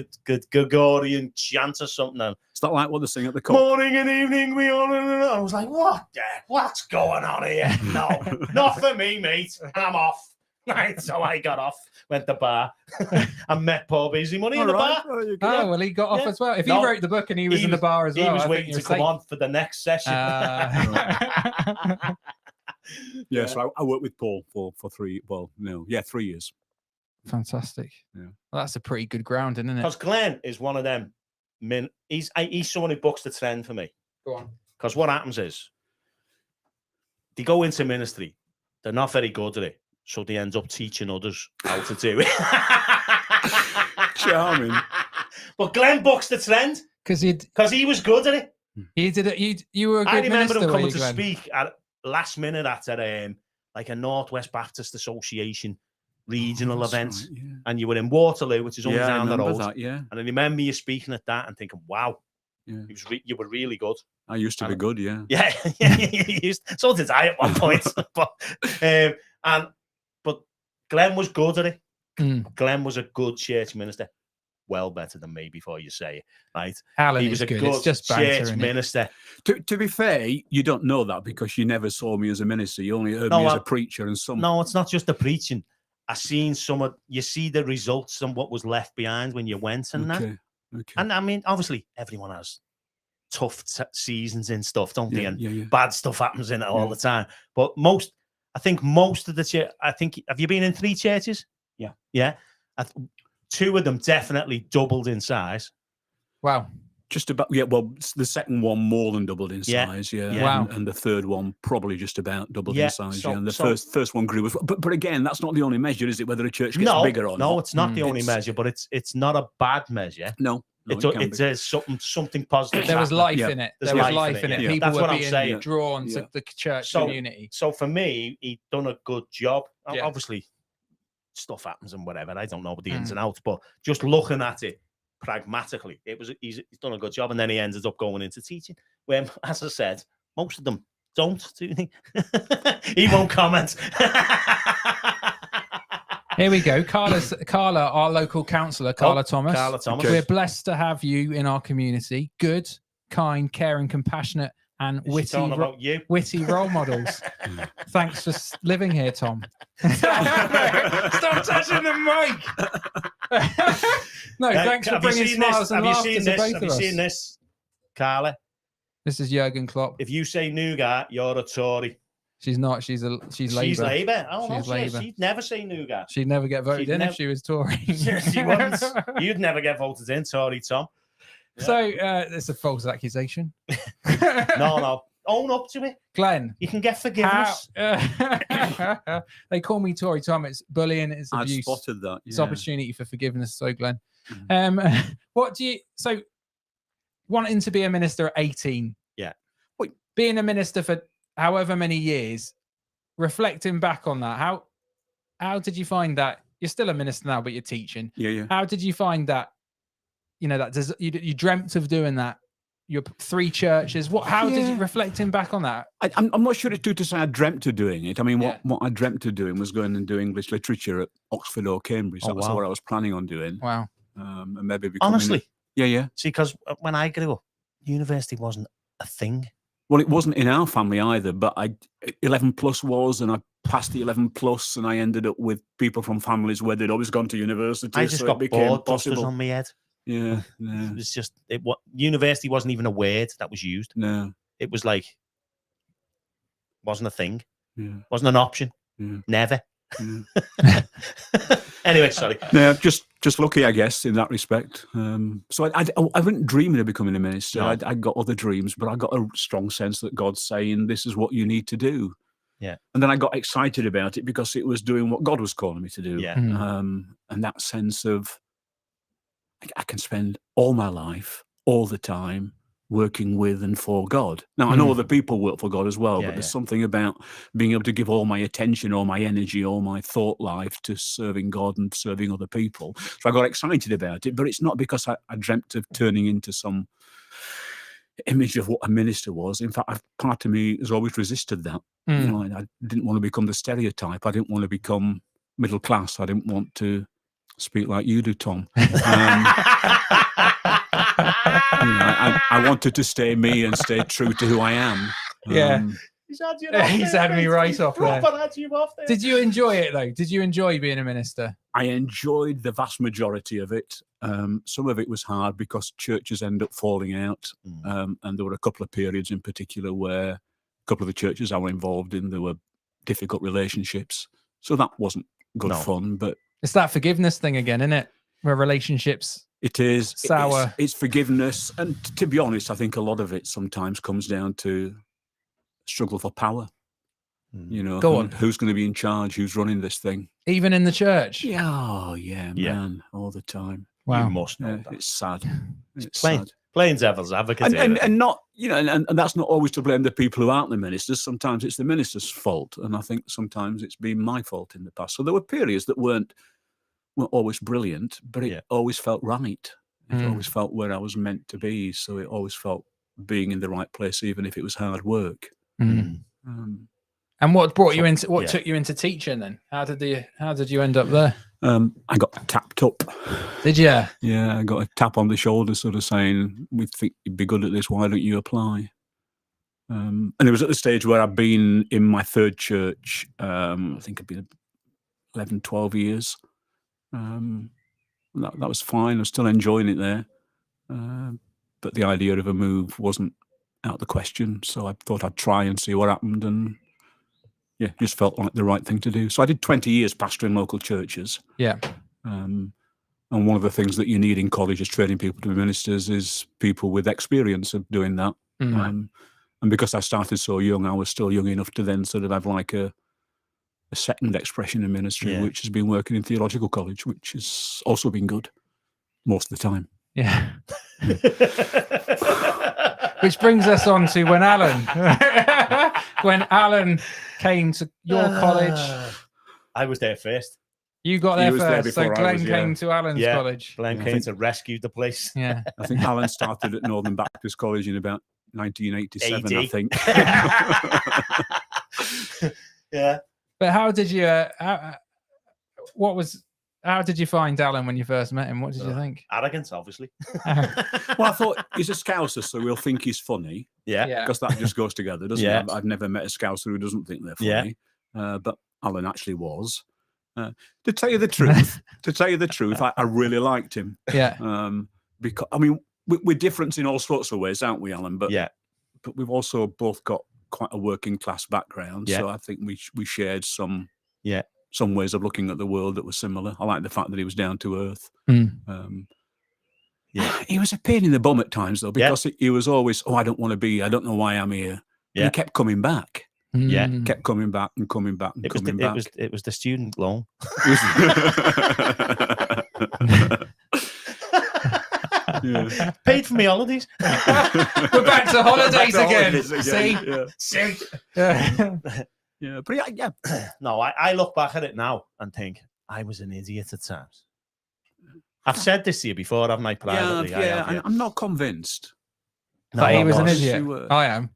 Gregorian chant or something. Is that like what they sing at the cup? Morning and evening, we on and on. I was like, what's going on here? No, not for me, mate. I'm off. Right, so I got off, went to the bar, and met Paul Beasley Money in the bar. Oh, well, he got off as well. If he wrote the book and he was in the bar as well, he was waiting to come on for the next session. Yeah, so I worked with Paul for 3 years. Fantastic. Yeah, well, that's a pretty good ground, isn't it? Because Glenn is one of them. He's someone who bucks the trend for me. Go on. Because what happens is they go into ministry, they're not very good at it. So they end up teaching others how to do it. Charming. But Glenn bucks the trend because he was good at it. He did it. You were a good I remember minister, him coming to Glenn? speak at last minute at like a Northwest Baptist Association regional event, right, yeah. and you were in Waterloo, which is only down the road. That, yeah. And I remember you speaking at that and thinking, "Wow, Yeah. you were really good." I used to be good, yeah. Yeah, so did I at one point. But Glenn was good at it. Glenn was a good church minister. Well better than me before you say it, right? Allan he was is a good. good It's just banter, church minister. To be fair, you don't know that because you never saw me as a minister. You only heard me as a preacher and some. No, it's not just the preaching. I seen you see the results and what was left behind when you went and that. Okay. And I mean, obviously, everyone has tough seasons and stuff, don't they? And bad stuff happens in it all the time. But I think most of the church, have you been in 3 churches? Yeah. Yeah. 2 of them definitely doubled in size. Wow. Just about, yeah. Well, the second one more than doubled in size, yeah. Wow. And the third one probably just about doubled in size, so, And the first one grew as well. But again, that's not the only measure, is it? Whether a church gets bigger or not. No, it's not the only measure, but it's not a bad measure. No. It's something positive. There was life in it. There was life in it. Yeah. People That's were what I'm being saying. drawn to the church community. So for me, he'd done a good job. Yeah. Obviously, stuff happens and whatever. I don't know the ins and outs, but just looking at it pragmatically, he's done a good job. And then he ended up going into teaching. When, as I said, most of them don't do they? He won't comment. Here we go. Carla, our local councillor, Carla Thomas. Carla Thomas. We're blessed to have you in our community. Good, kind, caring, compassionate, and witty role models. Thanks for living here, Tom. Stop touching the mic. No, thanks for bringing smiles and laughter to both of us. Have you seen this, Carla? This is Jurgen Klopp. If you say nougat, you're a Tory. She's not. She's Labour. She's Labour. Oh, no, She's Labour. she'd never say nougat. She'd never get voted in if she was Tory. She wouldn't. You'd never get voted in, Tory Tom. Yeah. So it's a false accusation. No. Own up to it. Glenn. You can get forgiveness. They call me Tory Tom. It's bullying. It's abuse. I spotted that. Yeah. It's opportunity for forgiveness. So, Glenn. What do you... So, wanting to be a minister at 18. Yeah. Being a minister for however many years, reflecting back on that, how did you find that? You're still a minister now, but you're teaching. Yeah. How did you find that? You know, that you dreamt of doing that. Your 3 churches. How did you, reflecting back on that? I'm not sure it's true to say I dreamt of doing it. I mean, what I dreamt of doing was going and doing English literature at Oxford or Cambridge. That's what I was planning on doing. Wow. And maybe Honestly. Yeah. See, because when I grew up, university wasn't a thing. Well, it wasn't in our family either, but 11 plus was, and I passed the 11 plus, and I ended up with people from families where they'd always gone to university. I just got bored dusters on my head. Yeah. It was just, university wasn't even a word that was used. No. It was like, wasn't a thing. Yeah. Wasn't an option. Yeah. Never. Yeah. Anyway, sorry. No, just lucky, I guess, in that respect. So I wasn't dreaming of becoming a minister. No. I got other dreams, but I got a strong sense that God's saying, this is what you need to do. Yeah. And then I got excited about it because it was doing what God was calling me to do. Yeah. And that sense of, I can spend all my life, all the time, working with and for God. Now, I know other people work for God as well, but there's something about being able to give all my attention, all my energy, all my thought life to serving God and serving other people. So I got excited about it, but it's not because I dreamt of turning into some image of what a minister was. In fact, part of me has always resisted that. You know, I didn't want to become the stereotype. I didn't want to become middle class. I didn't want to speak like you do, Tom. I wanted to stay me and stay true to who I am. He's had me right off there. Did you enjoy it though? Did you enjoy being a minister? I enjoyed the vast majority of it. Some of it was hard because churches end up falling out. And there were a couple of periods in particular where a couple of the churches I was involved in, there were difficult relationships. So that wasn't good fun, but it's that forgiveness thing again, isn't it? Where relationships it is sour. It's forgiveness. And to be honest, I think a lot of it sometimes comes down to struggle for power. You know, who's going to be in charge? Who's running this thing? Even in the church? Yeah, man, all the time. Wow. You must know that. It's sad. It's sad. Plain devil's advocate. And not, you know, and that's not always to blame the people who aren't the ministers. Sometimes it's the minister's fault. And I think sometimes it's been my fault in the past. So there were periods that weren't always brilliant, but it always felt right. It always felt where I was meant to be. So it always felt being in the right place, even if it was hard work. And what brought you into took you into teaching then? How did you end up there? I got tapped up. Did you? Yeah, I got a tap on the shoulder, sort of saying, "We think you'd be good at this. Why don't you apply?" And it was at the stage where I'd been in my third church. I think I'd been 11, 12 years. That was fine. I was still enjoying it there, but the idea of a move wasn't out of the question. So I thought I'd try and see what happened, and just felt like the right thing to do. So I did 20 years pastoring local churches. Yeah. And one of the things that you need in college is training people to be ministers is people with experience of doing that. And because I started so young, I was still young enough to then sort of have like a second expression in ministry, which has been working in theological college, which has also been good most of the time. Yeah. Which brings us on to when Allan came to your college. I was there first. You got there first. So Glen came to Allan's college. Glen came to rescue the place. Yeah. I think Allan started at Northern Baptist College in about 1987, I think. Yeah. But how did you how did you find Allan when you first met him? What did you think? Arrogance, obviously. Well, I thought he's a Scouser, so we'll think he's funny. Yeah. Because that just goes together, doesn't it? I've never met a Scouser who doesn't think they're funny. But Allan actually was. To tell you the truth, I really liked him. Yeah. Because I mean, we're different in all sorts of ways, aren't we, Alan? But we've also both got quite a working class background. So I think we shared some ways of looking at the world that were similar. I like the fact that he was down to earth. He was a pain in the bum at times, though, because he was always, I don't want to be, I don't know why I'm here. He kept coming back. Kept coming back and coming back and coming back. It was the student loan. Paid for me holidays. We're back to holidays again. See? Yeah, but No, I look back at it now and think I was an idiot at times. I've said this to you before, haven't I? Privately, yeah. I'm not convinced. No, he was an idiot. I am.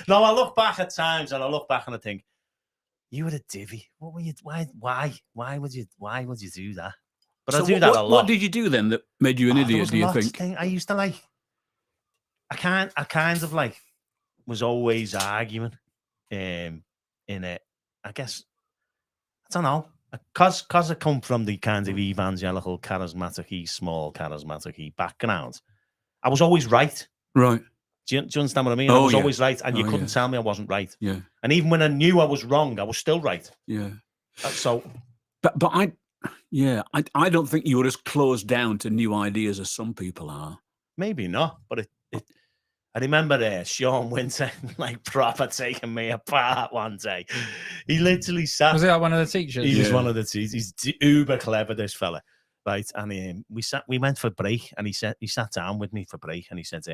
No, I look back at times and I look back and I think, you were a divvy. What were you? Why would you do that? But I do that a lot. What did you do then that made you an idiot? Do you think? I used to like. I kind of like was always arguing, in it. I guess I don't know. Because I come from the kind of evangelical, small charismatic background, I was always right. Right. Do you understand what I mean? I was always right, and you couldn't tell me I wasn't right. Yeah. And even when I knew I was wrong, I was still right. Yeah. So, but I don't think you were as closed down to new ideas as some people are. Maybe not, but I remember Sean Winter like proper taking me apart one day. He literally sat. Was he like one of the teachers? He was one of the teachers. He's uber clever, this fella, right? And we went for break, and he sat down with me for break, and he said,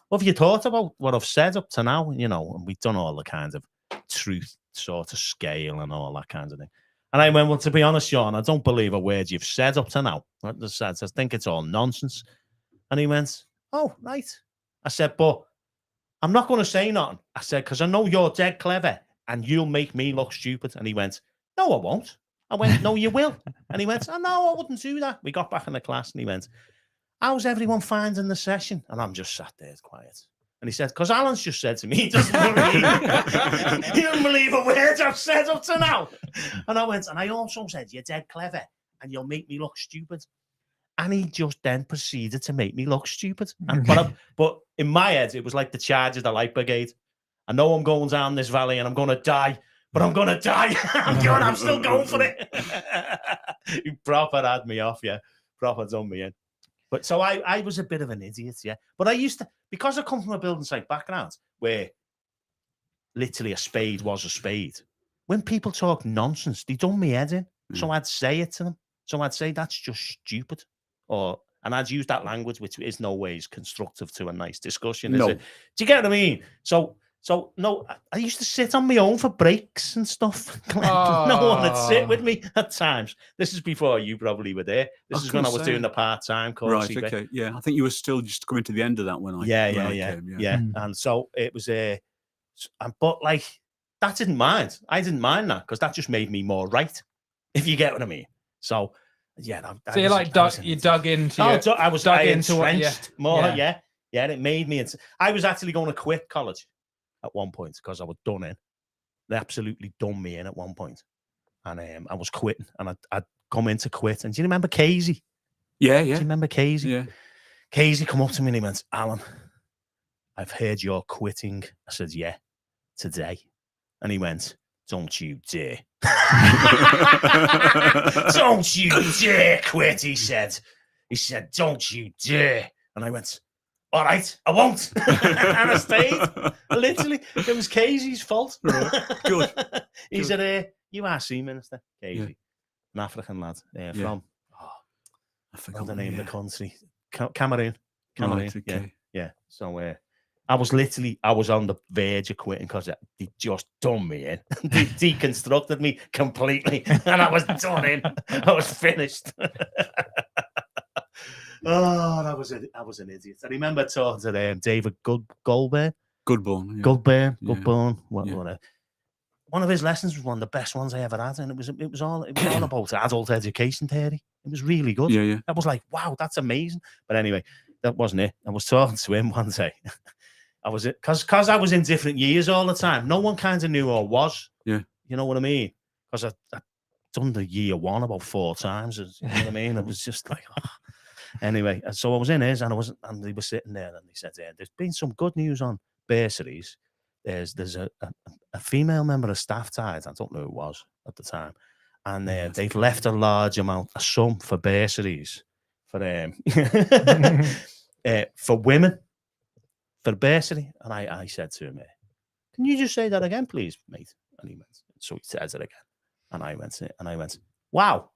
"What have you thought about what I've said up to now? You know, and we've done all the kind of truth sort of scale and all that kind of thing." And I went, "Well, to be honest, Sean, I don't believe a word you've said up to now. I think it's all nonsense." And he went, "Oh, right." I said, "But I'm not going to say nothing." I said, "Because I know you're dead clever and you'll make me look stupid." And he went, "No, I won't." I went, "No, you will." And he went, "Oh, no, I wouldn't do that." We got back in the class and he went, "How's everyone finding the session?" And I'm just sat there quiet. And he said, "Because Alan's just said to me, he doesn't believe a word I've said up to now." And I went, "And I also said, you're dead clever and you'll make me look stupid." And he just then proceeded to make me look stupid. And, but in my head, it was like the charge of the light brigade. I know I'm going down this valley and I'm going to die, but I'm going to die. I'm still going for it. He proper had me off, proper done me in. But so I was a bit of an idiot, But I used to, because I come from a building site background where literally a spade was a spade, when people talk nonsense, they done me head in. So I'd say it to them. So I'd say, "That's just stupid." And I'd use that language, which is no ways constructive to a nice discussion, is it? Do you get what I mean? So no, I used to sit on my own for breaks and stuff. No one would sit with me at times. This is before you probably were there. This is when I was doing the part-time course. Right, okay. Yeah, I think you were still just coming to the end of that when I came. And so it was but like, that didn't mind. I didn't mind that because that just made me more right, if you get what I mean. So so you dug into I was dug into what more. Yeah, it made me. I was actually going to quit college at one point because I was done in. They absolutely done me in at one point, and I was quitting, and I'd come in to quit. And do you remember Casey? Yeah. Do you remember Casey? Yeah. Casey come up to me and he went, "Alan, I've heard you're quitting." I said, "Yeah, today." And he went, "Don't you dare." "Don't you dare quit," he said. He said, "Don't you dare." And I went, "All right, I won't." And I stayed. Literally, it was Casey's fault. Right. Good. He said, "You are Sea Minister, Casey, an African lad from, I forgot the name of the country, Cameroon." Right, okay. Yeah. So I was on the verge of quitting because they just done me in. They deconstructed me completely, and I was done in. I was finished. I was an idiot. I remember talking to David Goldburn. Goodborn. Whatever. One of his lessons was one of the best ones I ever had, and it was all about adult education theory. It was really good. Yeah. I was like, wow, that's amazing. But anyway, that wasn't it. I was talking to him one day. I was because I was in different years all the time. No one kind of knew who I was. Yeah. You know what I mean? Because I've done the year one about 4 times. You know what I mean? It was just like, oh. Anyway, so I was in his, and they were sitting there, and they said, "There's been some good news on bursaries. There's a female member of staff died. I don't know who it was at the time, and they've left a large amount, a sum for bursaries for for women for bursary." And I said to him, "Can you just say that again, please, mate?" And he went, so he says it again, and I went, "Wow.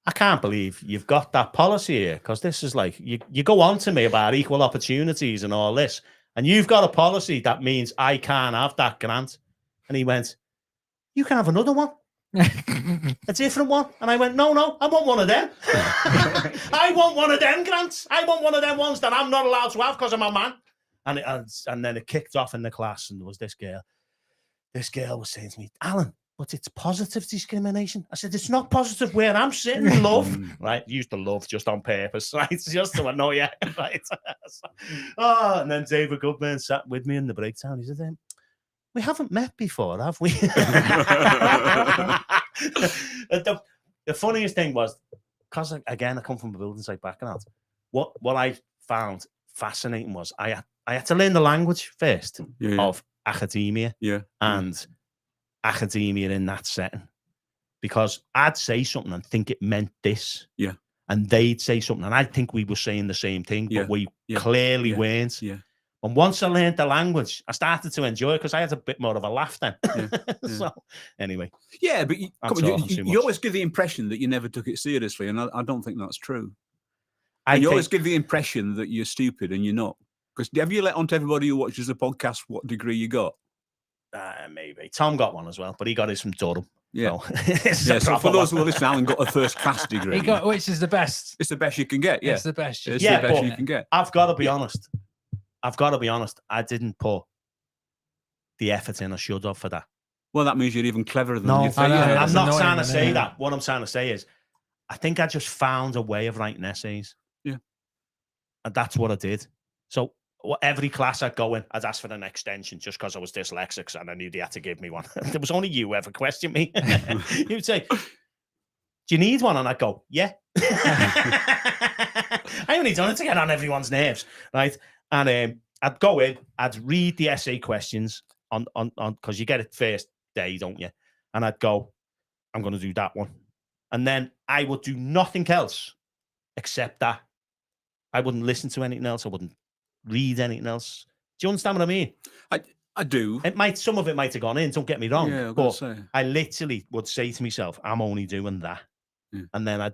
I can't believe you've got that policy here, because this is like, you go on to me about equal opportunities and all this, and you've got a policy that means I can't have that grant." And he went, "You can have another one, a different one." And I went, no, I want one of them. I want one of them grants. I want one of them ones that I'm not allowed to have because I'm a man. And then it kicked off in the class, and there was this girl. This girl was saying to me, "Allan, but it's positive discrimination." I said, "It's not positive where I'm sitting, love." Right? Used the love just on purpose, right? Just to annoy you, right? Oh, and then David Goodman sat with me in the breakdown. He said, "We haven't met before, have we?" The funniest thing was, because again, I come from a building site background. What I found fascinating was I had to learn the language first of academia and academia in that setting, because I'd say something and think it meant this, and they'd say something and I'd think we were saying the same thing, but we clearly weren't. And once I learned the language, I started to enjoy it, because I had a bit more of a laugh then. So anyway, but you always give the impression that you never took it seriously, and I don't think that's true. You always give the impression that you're stupid, and you're not. Because have you let on to everybody who watches the podcast what degree you got? Maybe Tom got one as well, but he got his from Durham. So for those who are listening, Allan got a first-class degree. He got, which is the best. It's the best you can get. Yeah, it's the best. It's the best you can get. I've got to be honest. I didn't put the effort in I should have for that. Well, that means you're even cleverer than you think. I'm not trying to say that. What I'm trying to say is, I think I just found a way of writing essays. Yeah, and that's what I did. So every class I'd go in, I'd ask for an extension just because I was dyslexic and I knew they had to give me one. There was only you who ever questioned me. You'd say, "Do you need one?" And I'd go, "Yeah." I only done it to get on everyone's nerves, right? And I'd go in, I'd read the essay questions on because you get it first day, don't you? And I'd go, "I'm going to do that one," and then I would do nothing else except that. I wouldn't listen to anything else. I wouldn't read anything else. Do you understand what I mean? I do. Some of it might have gone in, don't get me wrong. Yeah, but I literally would say to myself, "I'm only doing that." And then I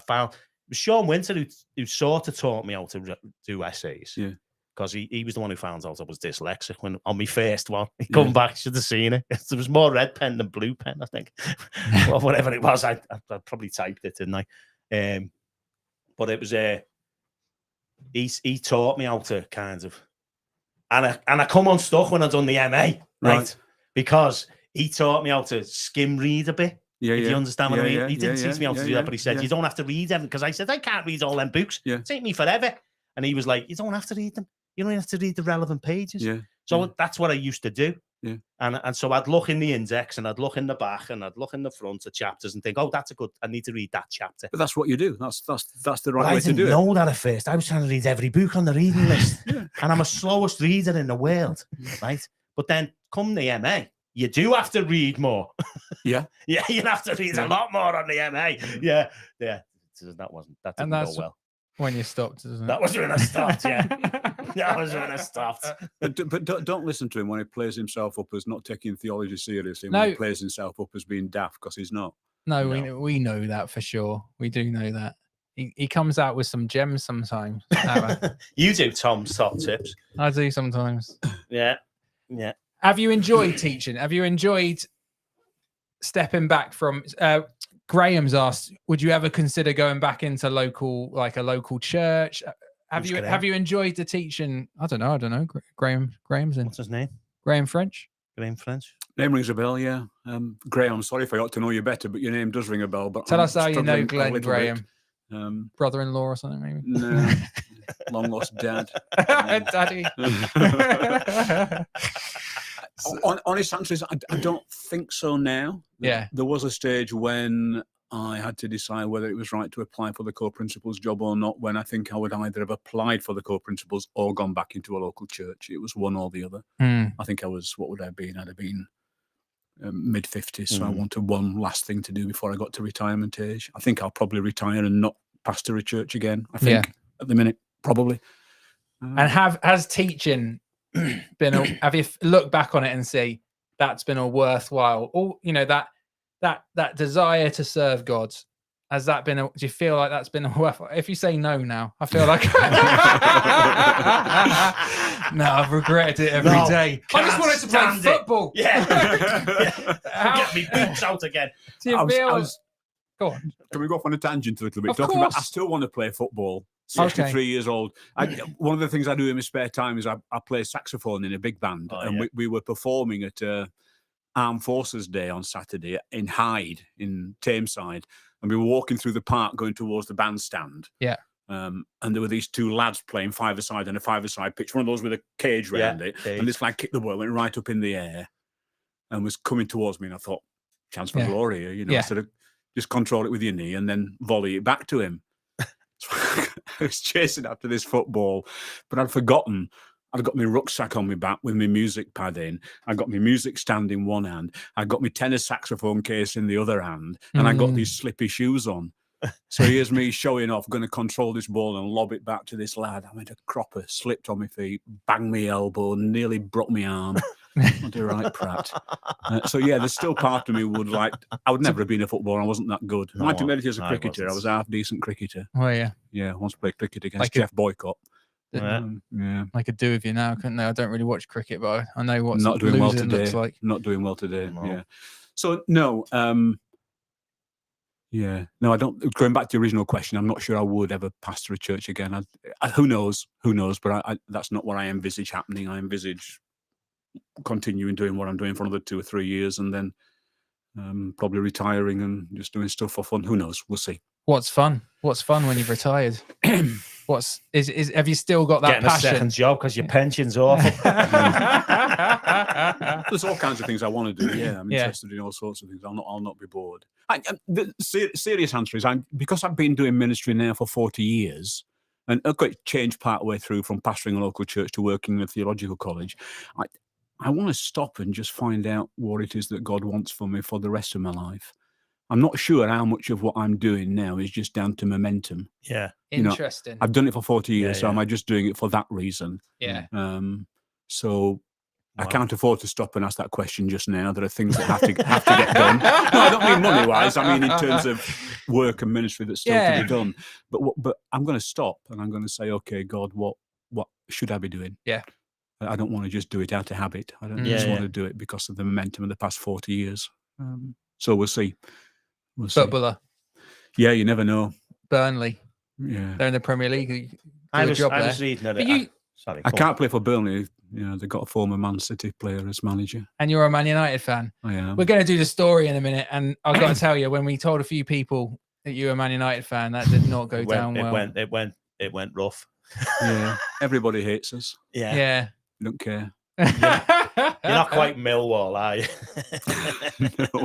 found Sean Winter who sort of taught me how to do essays. Yeah. Because he was the one who found out I was dyslexic when on my first one. He come back, should have seen it. There was more red pen than blue pen, I think. Or whatever it was. I probably typed it, didn't I? But it was he taught me how to kind of, and I come unstuck when I done the MA, right? Because he taught me how to skim read a bit. Yeah, if you understand what I mean. He didn't teach me how to do that, but he said, "You don't have to read them," because I said, "I can't read all them books. It take me forever." And he was like, "You don't have to read them. You don't have to read the relevant pages." So that's what I used to do. And so I'd look in the index, and I'd look in the back, and I'd look in the front of chapters and think, "Oh, that's a good, I need to read that chapter." But that's what you do. That's the right way to do it. I didn't know that at first. I was trying to read every book on the reading list. And I'm the slowest reader in the world, right? But then come the MA, you do have to read more. You have to read a lot more on the MA. That didn't go well. When you stopped, isn't it? That was when I stopped, That was when I stopped. But don't listen to him when he plays himself up as not taking theology seriously. When he plays himself up as being daft, because he's not. No, we know that for sure. We do know that. He comes out with some gems sometimes. You do, Tom's top tips. I do sometimes. Yeah. Have you enjoyed teaching? Have you enjoyed stepping back from... Graham's asked, would you ever consider going back into a local church? Have you enjoyed the teaching? I don't know. Graham's in. What's his name? Graham French. Graham French. Name rings a bell, yeah. Graham, I'm sorry if I ought to know you better, but your name does ring a bell. But tell us how you know Glen Graham. Brother-in-law or something, maybe? No. Long lost dad. Daddy. Honest answer is I don't think so now. Yeah. There was a stage when I had to decide whether it was right to apply for the co-principal's job or not, when I think I would either have applied for the co-principal's or gone back into a local church. It was one or the other. I think I was, what would I have been? I'd have been mid-50s, so I wanted one last thing to do before I got to retirement age. I think I'll probably retire and not pastor a church again. I think at the minute, probably. And has teaching been? Have you looked back on it and see that's been a worthwhile? Or that desire to serve God, has that been? Do you feel like that's been a worthwhile? If you say no now, I feel like no, I've regretted it every day. I just wanted to play football. Yeah, get me boots out again. Do you feel? Go on. Can we go off on a tangent a little bit? Of course. I still want to play football. 63 years old. One of the things I do in my spare time is I play saxophone in a big band, we were performing at Armed Forces Day on Saturday in Hyde, in Tameside, and we were walking through the park going towards the bandstand. Yeah. And there were these two lads playing five-a-side on a five-a-side pitch, one of those with a cage around it, and this lad kicked the ball, went right up in the air, and was coming towards me, and I thought, chance for glory here, sort of just control it with your knee and then volley it back to him. I was chasing after this football, but I'd forgotten. I'd got my rucksack on my back with my music pad in. I got my music stand in one hand. I got my tenor saxophone case in the other hand, and I got these slippy shoes on. So here's me showing off, going to control this ball and lob it back to this lad. I made a cropper, slipped on my feet, banged my elbow, nearly broke my arm. What a right prat. So yeah, there's still part of me would like. I would never have been a footballer. I wasn't that good. I might have made it as a cricketer. I was a half decent cricketer. Oh yeah. Yeah, I once played cricket against Jeff Boycott. Yeah. I could do with you now, couldn't I? I don't really watch cricket, but I know what's not doing well today. Looks like. Not doing well today. No. Yeah. So no. Yeah. No, I don't. Going back to the original question, I'm not sure I would ever pastor a church again. Who knows? Who knows? But that's not what I envisage happening. I envisage continuing doing what I'm doing for another 2 or 3 years, and then probably retiring and just doing stuff for fun. Who knows? We'll see. What's fun? What's fun when you've retired? Have you still got that getting passion? a second job because your pension's awful? There's all kinds of things I want to do. Yeah, I'm interested in all sorts of things. I'll not be bored. The serious answer is because I've been doing ministry now for 40 years, and I've got changed part way through from pastoring a local church to working in a theological college. I want to stop and just find out what it is that God wants for me for the rest of my life. I'm not sure how much of what I'm doing now is just down to momentum. Yeah. Interesting. I've done it for 40 years, so am I just doing it for that reason? Yeah. So I can't afford to stop and ask that question just now. There are things that have to get done. No, I don't mean money-wise. I mean in terms of work and ministry that's still to be done. But I'm going to stop and I'm going to say, okay, God, what should I be doing? Yeah. I don't want to just do it out of habit. I don't just want to do it because of the momentum of the past 40 years. So we'll see. Footballer. Yeah, you never know. Burnley. Yeah. They're in the Premier League. I was reading it. Sorry, I can't play for Burnley. They've got a former Man City player as manager. And you're a Man United fan. I am. We're going to do the story in a minute. And I've got to tell you, when we told a few people that you were a Man United fan, that did not go down well. It went rough. Yeah. Everybody hates us. Yeah. Yeah. Don't care. You're not quite Millwall, are you?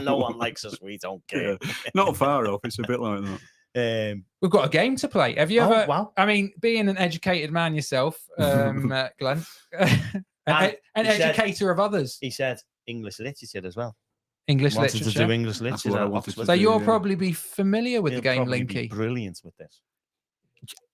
No one likes us. We don't care. Yeah. Not far off. It's a bit like that. We've got a game to play. Have you ever? Wow. I mean, being an educated man yourself, Glenn, an educator of others. He said English literature as well. English wanted literature. to do English literature. I wanted to So do, you'll probably be familiar with the game, Linky. Brilliant with this.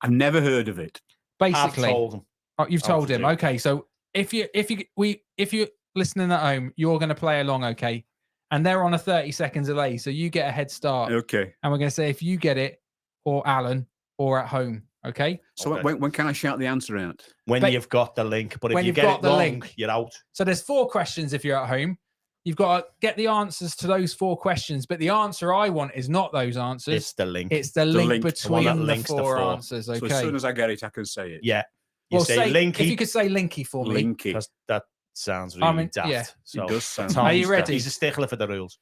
I've never heard of it. Basically, I've told him. Oh, you've told him. Okay, so if you're listening at home, you're going to play along, okay? And they're on a 30-second delay, so you get a head start. Okay. And we're going to say if you get it, or Allan, or at home, okay? So when can I shout the answer out? When you've got the link, but if you get it wrong, you're out. So there's 4 questions if you're at home. You've got to get the answers to those 4 questions, but the answer I want is not those answers. It's the link. It's the link between the 4 answers, okay? So as soon as I get it, I can say it. Yeah. Well, say Linky. If you could say Linky for me. Linky. Because that sounds really daft. Yeah. So it does sound. Are you ready? He's a stickler for the rules.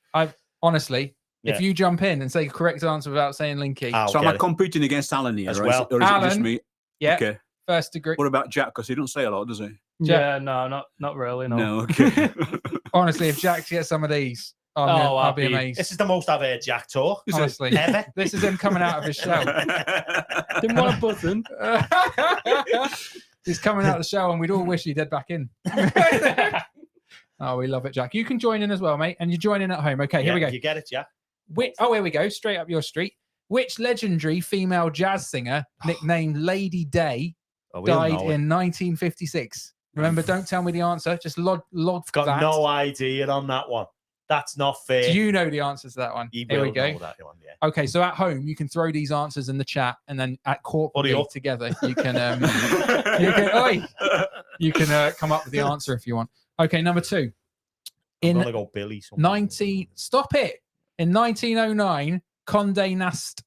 Honestly, if you jump in and say the correct answer without saying Linky. So am I competing against Alan here? As well. Or is Alan, it just me? Yeah. Okay. First degree. What about Jack? Because he don't say a lot, does he? Yeah, no, not really. No. No, okay. Honestly, if Jack gets some of these, Oh, I'll be happy. amazed. This is the most I've heard Jack talk. Honestly, Ever. this is him coming out of his shell. Didn't want a button. He's coming out of the shell, and we'd all wish he'd head back in. Oh, we love it, Jack. You can join in as well, mate, and you're joining at home. Okay, here we go. You get it, Jack. Here we go. Straight up your street. Which legendary female jazz singer, nicknamed Lady Day, died in 1956? Remember, don't tell me the answer. Just log Got that. no idea on that one. That's not fair. Do you know the answers to that one? You Here we will go. know that one, yeah. Okay, so at home you can throw these answers in the chat, and then at corporate together you can you can come up with the answer if you want. Okay, number 2. I'm gonna go Billy. Stop it. In 1909, Condé Nast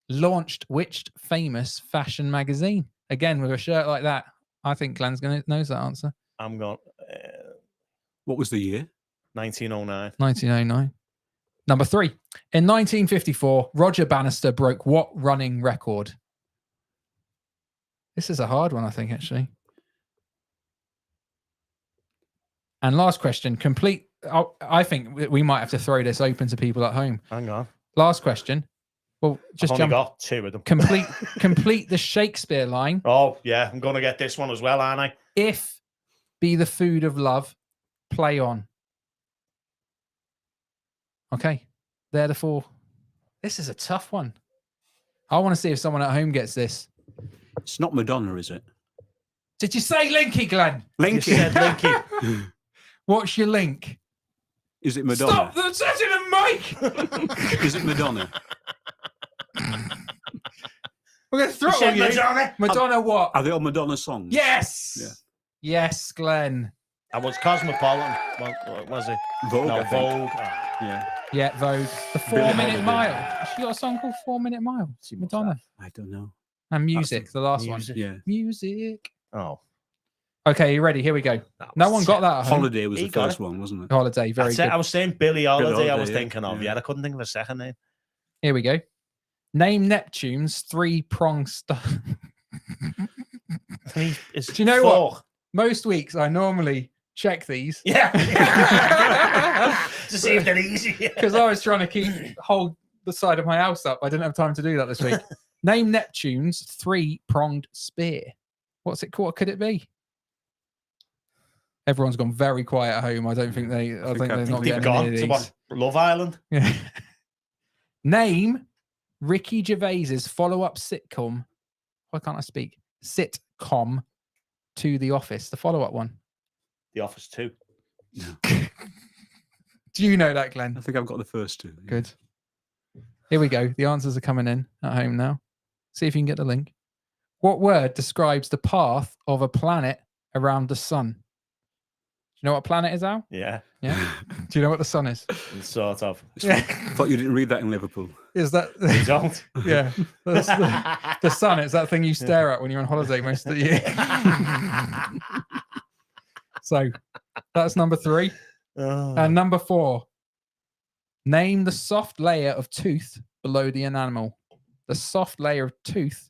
launched which famous fashion magazine? Again, with a shirt like that, I think Glenn's knows that answer. I'm going. What was the year? 1909. 1909. Number 3. In 1954, Roger Bannister broke what running record? This is a hard one, I think, actually. And last question, complete. I think we might have to throw this open to people at home. Hang on. Last question. Well, just I've only got 2 of them. Complete the Shakespeare line. Oh, yeah. I'm going to get this one as well, aren't I? If be the food of love, play on. Okay. They're the 4. This is a tough one. I want to see if someone at home gets this. It's not Madonna, is it? Did you say Linky, Glenn? Linky. You said Linky. What's your link? Is it Madonna? Stop the setting of mic! Is it Madonna? We're going to throttle you. Madonna. Madonna what? Are they all Madonna songs? Yes! Yeah. Yes, Glenn. I was Cosmopolitan. What was it? Vogue. No, I think. Vogue. Yeah. Yeah, Vogue. The 4-minute mile. She got a song called 4-Minute Mile. Madonna. I don't know. And Music, the last Music. one. Yeah. Music. Oh. Okay, you ready? Here we go. No one got that at home. Holiday was He the got first it. one, wasn't it? Holiday, very good. I was saying Billy Holiday. I was Holiday, thinking of. yeah. I couldn't think of a second name. Here we go. Name Neptune's 3-pronged star. Do you know what? Most weeks I normally check these. Yeah. To see if they're easy. Because I was trying to hold the side of my house up. I didn't have time to do that this week. Name Neptune's 3-pronged spear. What's it called? What could it be? Everyone's gone very quiet at home. I don't think they. I think they're not They've getting gone any of to these. what? Love Island. Yeah. Name Ricky Gervais's follow-up sitcom. Why can't I speak? Sitcom to The Office. The follow-up one. The Office 2. Do you know that, Glenn? I think I've got the first 2. Yeah. Good. Here we go. The answers are coming in at home now. See if you can get the link. What word describes the path of a planet around the sun? Do you know what planet is, Al? Yeah. Yeah. Do you know what the sun is? Sort of. Yeah. I thought you didn't read that in Liverpool. Is that? You don't? Yeah. That's the sun. It's that thing you stare at when you're on holiday most of the year. So that's number 3. Oh. And number 4. Name the soft layer of tooth below the enamel. The soft layer of tooth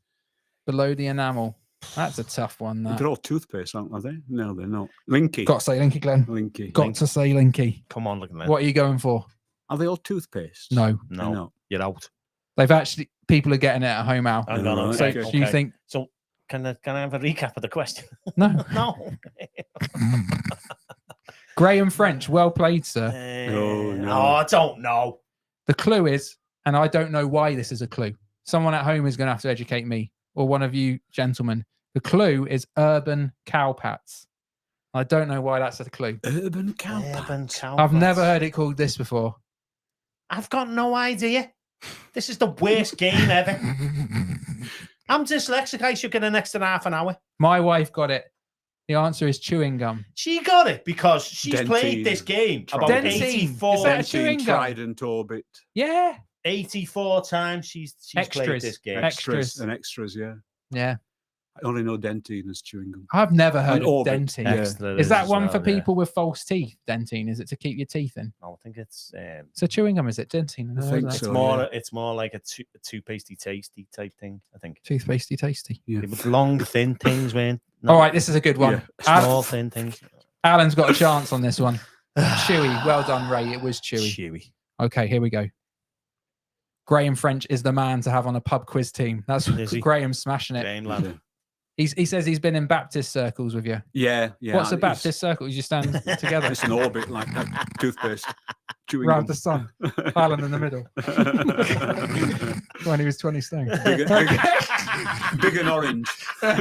below the enamel. That's a tough one. That. They're all toothpaste, aren't they? No, they're not. Linky. Got to say Linky, Glenn. Linky. Got to say Linky. Come on, look at that. What are you going for? Are they all toothpaste? No. No, No. you're out. They've actually, people are getting it at home, Al. Hang on, Right, So okay, do you okay. think, So can I have a recap of the question? no. No. Graham French, well played, sir. No. Oh, I don't know. The clue is, and I don't know why this is a clue. Someone at home is going to have to educate me or one of you gentlemen. The clue is urban cowpats. I don't know why that's a clue. Urban cow. Urban cow I've never pats. heard it called this before. I've got no idea. This is the worst game ever. I'm dyslexic. I should get an extra half an hour. My wife got it. The answer is chewing gum. She got it because she's Dentine. played this game about Dentine. 84, Is that a chewing gum? Trident Orbit. Yeah. 84 times she's played Extras. this game. Extras. And extras, yeah. Yeah. I only know Dentine as chewing gum. I've never heard An of Orbit. dentine. Yeah. Extra Is that as one well, for yeah. people with false teeth? Dentine, is it to keep your teeth in? I think it's So chewing gum, is it dentine? I think it's so. more like a toothpastey tasty type thing. I think. Toothpastey tasty. Yeah. With long thin things, man. All right, this is a good one. Small thin things. Alan's got a chance on this one. Chewy. Well done, Ray. It was Chewy. Okay, here we go. Graham French is the man to have on a pub quiz team. That's Graham smashing it. Game lad. He says he's been in Baptist circles with you. Yeah. What's a Baptist circle? You stand together. It's an orbit like that toothpaste. Chewing Around gum. the sun. Allan in the middle. When he was 20 stone. Big and orange. Been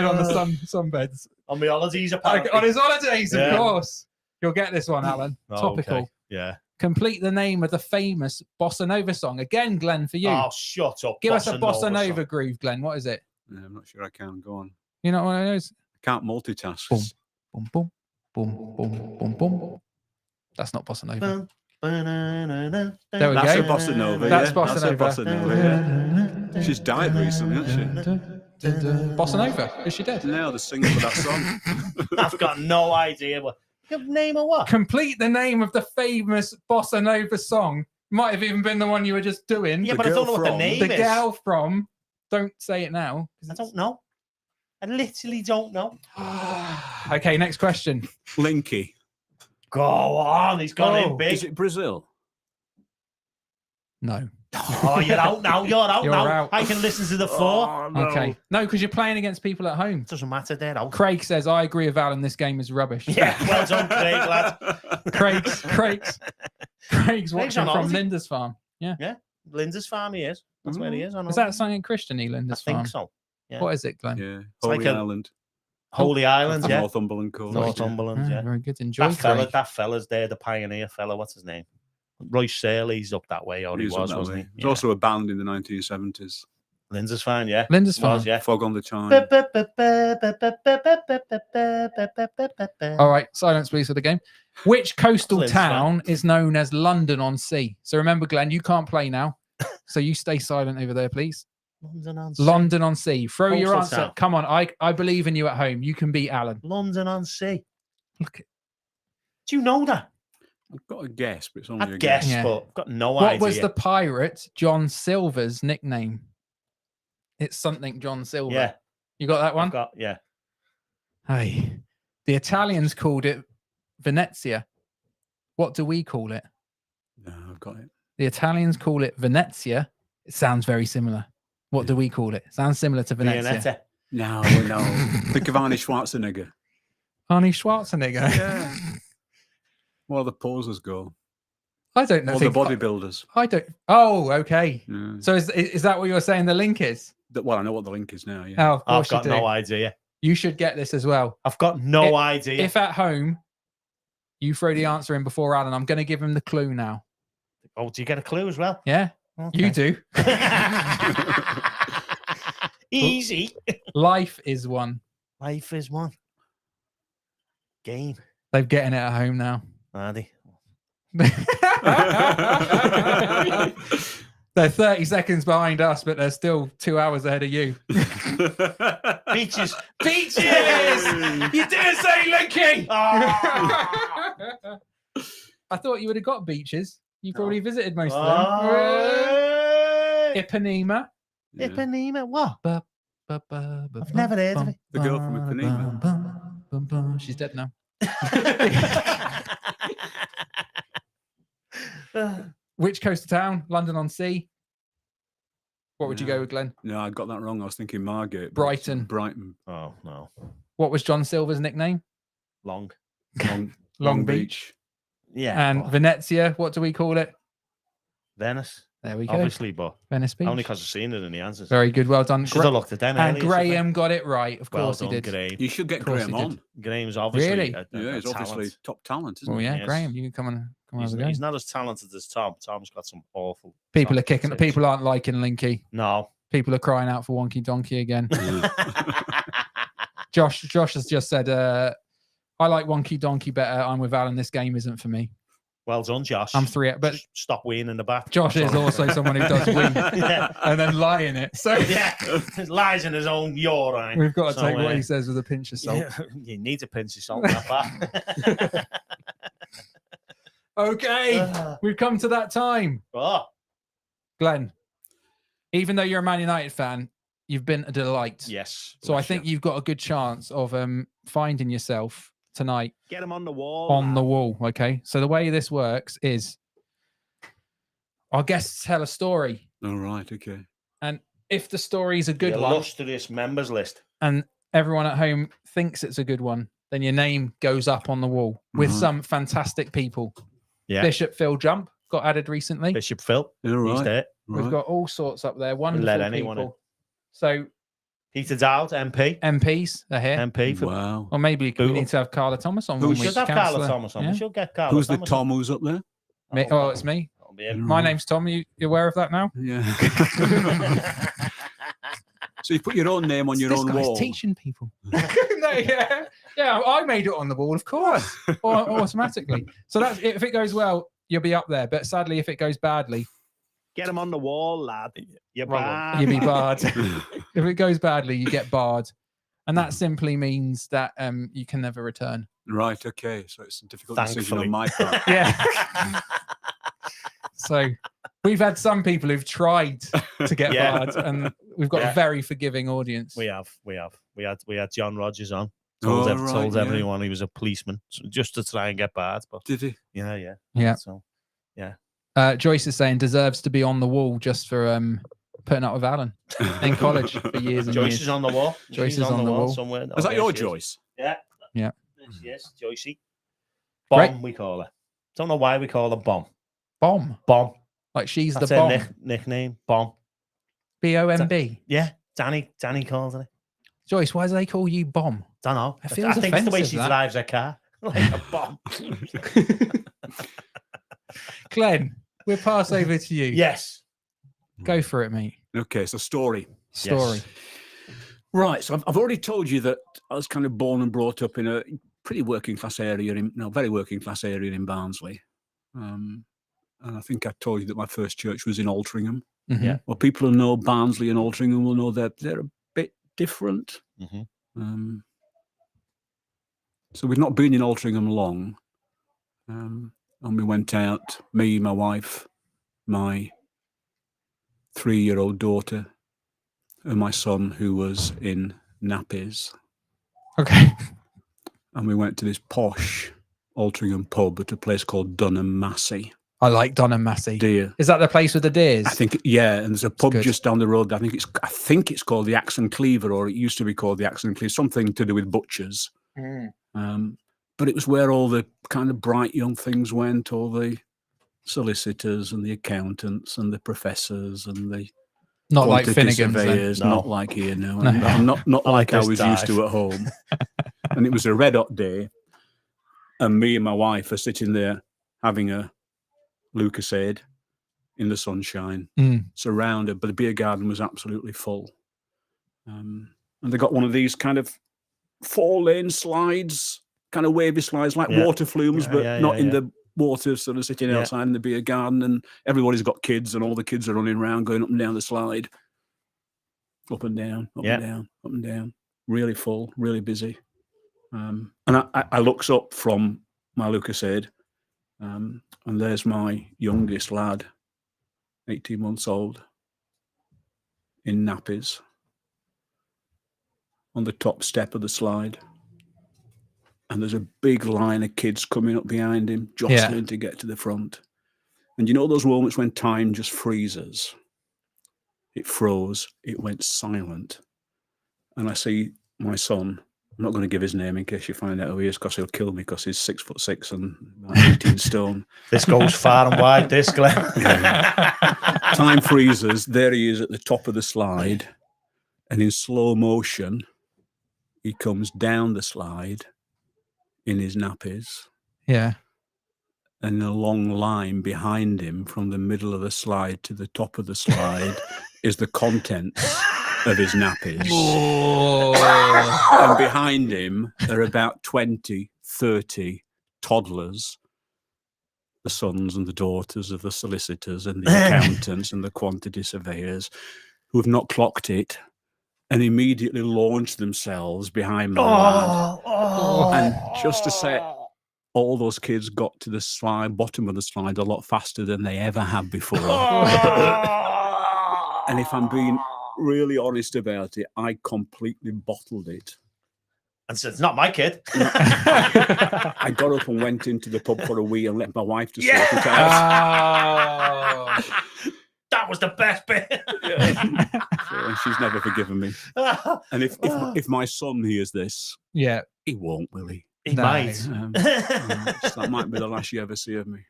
on the sunbeds. On my holidays, apparently. On his holidays, of course. You'll get this one, Allan. Topical. Okay. Yeah. Complete the name of the famous bossa nova song. Again, Glenn, for you. Oh, shut up. Give us a bossa nova groove, Glenn. What is it? Yeah, I'm not sure I can. Go on. You know what it is? I can't multitask. Boom, boom, boom, boom, boom, boom, boom. That's not bossa nova. There we That's go. a bossa nova. That's yeah. bossa nova. That's a bossa nova. Yeah. She's died recently, hasn't she? Bossa nova. Is she dead? No, the singer for that song. I've got no idea. What name of what? Complete the name of the famous bossa nova song. Might have even been the one you were just doing. Yeah, The but I don't know girl what the from- name The is. girl from. Don't say it now. I don't know. I literally don't know. Okay, next question. Linky. Go on. He's gone in Is big. it Brazil? No. Oh, you're out now. You're out You're now. out. I can listen to the four. Oh, no. Okay. No, because you're playing against people at home. Doesn't matter. They're out. Craig says, I agree with Alan. This game is rubbish. Yeah, well done, Craig, lad. Craig's watching on from holiday. Linda's farm. Yeah. Linda's farm, he is. That's where he is. Is that something Christian, I Linda's think farm? so. Yeah. What is it, Glenn? Yeah. like Holy a- Island. Holy Island, yeah. Northumberland coast. Northumberland, yeah. Very good. Enjoy, Craig. That fella's there, the pioneer fella. What's his name? Roy Shirley's up that way, or he He was, up that wasn't way. he? There's also a band in the 1970s. Linda's fan, yeah. Linda's farm. Was, yeah. Fog on the Tyne. All right, silence please for the game. Which coastal Lynn's town is known as London on Sea? So remember, Glenn, you can't play now. So you stay silent over there, please. London on Sea. London on Sea. Throw your Coastal answer. town. Come on, I believe in you at home. You can beat Alan. London on Sea. Look, Do you know that? I've got a guess, but it's only I a guess, guess. Yeah. but I've got no what idea. was the pirate John Silver's nickname? It's something John Silver. Yeah, You got that one? I've got, yeah. Hey, the Italians called it Venezia. What do we call it? No, I've got it. The Italians call it Venezia. It sounds very similar. What do we call it? Sounds similar to Venezia. Viennetta. No. Think of Arnie Schwarzenegger. Arnie Schwarzenegger. Yeah. Well, the posers go. I don't know. Or the bodybuilders. I don't. Oh, okay. Yeah. So is that what you're saying the link is? Well, I know what the link is now. Yeah. Oh, of I've course you got do. no idea. You should get this as well. I've got no idea. If at home you throw the answer in before Alan, I'm going to give him the clue now. Oh, do you get a clue as well? Yeah, you do. Easy. Life is one. Life is one. Game. They're getting it at home now. Are they? They're 30 seconds behind us, but they're still 2 hours ahead of you. Beaches. Beaches! You didn't say Linky! Oh. I thought you would have got beaches. You've already visited most of Oh. them. Ipanema. Yeah. Ipanema. What? I've never heard of it. The girl from Ipanema. She's dead now. Which coastal town? London on Sea. What would you go with, Glenn? No, I got that wrong. I was thinking Margate. but it's Brighton. Brighton. Oh, no. What was John Silver's nickname? Long. Long Beach. Yeah. And but Venezia, what do we call it? Venice. There we go. Obviously, but Venice Beach. only because I've seen it in the answers. Very good. Well done. Should have looked at them And earlier, shouldn't I? Graham got it right. Of Well course done, he did. Graham. You should get Of course Graham he on. did. Graham's obviously Really? a Yeah, he's obviously talent. top talent, isn't Oh he? yeah, Yes. Graham, you can come and He's, have a go. he's not as talented as Tom. Tom's got some awful. People are talent kicking. stage. People aren't liking Linky. No. People are crying out for Wonky Donkey again. Josh has just said, "I like Wonky Donkey better. I'm with Alan. This game isn't for me. Well done, Josh. I'm 3, but Just stop weeing in the back. Josh is also someone who does win Yeah. and then lie in it. So Yeah, lies in his own urine. we've got to So, take what he says with a pinch of salt. Yeah, you need to pinch of salt in that back. Okay, we've come to that time. Oh, Glenn, even though you're a Man United fan, you've been a delight. Yes. So I think you've got a good chance of finding yourself tonight. Get them on the wall. On the wall. Okay. So the way this works is our guests tell a story. All right. Okay. And if the story is a good one, illustrious members list, and everyone at home thinks it's a good one, then your name goes up on the wall with some fantastic people. Yeah. Bishop Phil Jump got added recently. Bishop Phil. All right. He's there. We've got all sorts up there. Wonderful let anyone people. So Peter Dowd, MP. MPs are here. MP. For, Wow. Or maybe we need to have Carla Thomas on. We one should week. have Carla Councillor. Thomas on. Yeah. We should get Carla Who's Thomas the Tom who's up there? Me, oh, it's me. My name's Tom. You aware of that now? Yeah. So you put your own name on your This own guy's wall. teaching people. No, yeah, I made it on the wall, of course, automatically. So that's if it goes well, you'll be up there. But sadly, if it goes badly, get him on the wall, lad. You're you'll be barred. If it goes badly, you get barred, and that simply means that you can never return. Right. Okay. So it's a difficult decision on my part. Yeah. So we've had some people who've tried to get barred, and we've got a very forgiving audience. We have. We had John Rogers on. Told everyone he was a policeman, just to try and get barred. But did he? Yeah. So, yeah. Joyce is saying deserves to be on the wall just for putting up with Allan in college for years and Joyce years. is on the wall. Joyce is on the wall somewhere. Is that your Joyce? Yeah. Yeah. Yes, Joycey. Bomb, we call her. Don't know why we call her Bomb. Bomb. Like she's That's the her bomb. nickname. Bomb. BOMB. Yeah. Danny calls her. Joyce, why do they call you Bomb? Don't know. It feels I think it's the way offensive, she that. drives her car. Like a bomb. Glenn, we'll pass over to you. Yes. Go for it, mate. Okay. So story. Story. Yes. Right. So I've already told you that I was kind of born and brought up in a pretty working class area, very working class area in Barnsley. And I think I told you that my first church was in Altrincham. Mm-hmm. Yeah. Well, people who know Barnsley and Altrincham will know that they're a bit different. Mm-hmm. So we've not been in Altrincham long. And we went out, me, my wife, my 3-year-old daughter, and my son, who was in nappies. Okay. And we went to this posh Altrincham pub at a place called Dunham Massey. I like Dunham Massey. Deer. Is that the place with the deers? I think, yeah, and there's a pub good. just down the road. I think it's called the Axe and Cleaver, or it used to be called the Axe and Cleaver, something to do with butchers. But it was where all the kind of bright young things went, all the solicitors and the accountants and the professors and the Not like quantity Finnegan's. surveyors, No. not like here, no. No. And not like I this was used to at home. And it was a red hot day, and me and my wife are sitting there having a Lucasade in the sunshine, surrounded, but the beer garden was absolutely full. And they got one of these kind of 4-lane slides, kind of wavy slides, like water flumes, but not in the water, sort of sitting outside in the beer garden. And everybody's got kids, and all the kids are running around, going up and down the slide, up and down, up and down, up and down. Really full, really busy. And I looks up from my Lucasade, and there's my youngest lad, 18 months old, in nappies, on the top step of the slide. And there's a big line of kids coming up behind him, jostling to get to the front. And you know those moments when time just freezes? It froze. It went silent. And I see my son. I'm not going to give his name in case you find out who he is, because he'll kill me, because he's 6'6" and about 18 stone. This goes far and wide, this, Glenn. Time freezes. There he is at the top of the slide. And in slow motion, he comes down the slide in his nappies. Yeah. And a long line behind him from the middle of the slide to the top of the slide is the contents of his nappies. And behind him are about 20, 30 toddlers, the sons and the daughters of the solicitors and the accountants and the quantity surveyors, who have not clocked it and immediately launched themselves behind my lad. And just to say, all those kids got to the slide, bottom of the slide, a lot faster than they ever have before. And if I'm being really honest about it, I completely bottled it. And said, it's not my kid. I got up and went into the pub for a wee and let my wife to sort it out. That was the best bit. So she's never forgiven me. And if my son hears this, yeah, he won't, will he? He might. So that might be the last you ever see of me.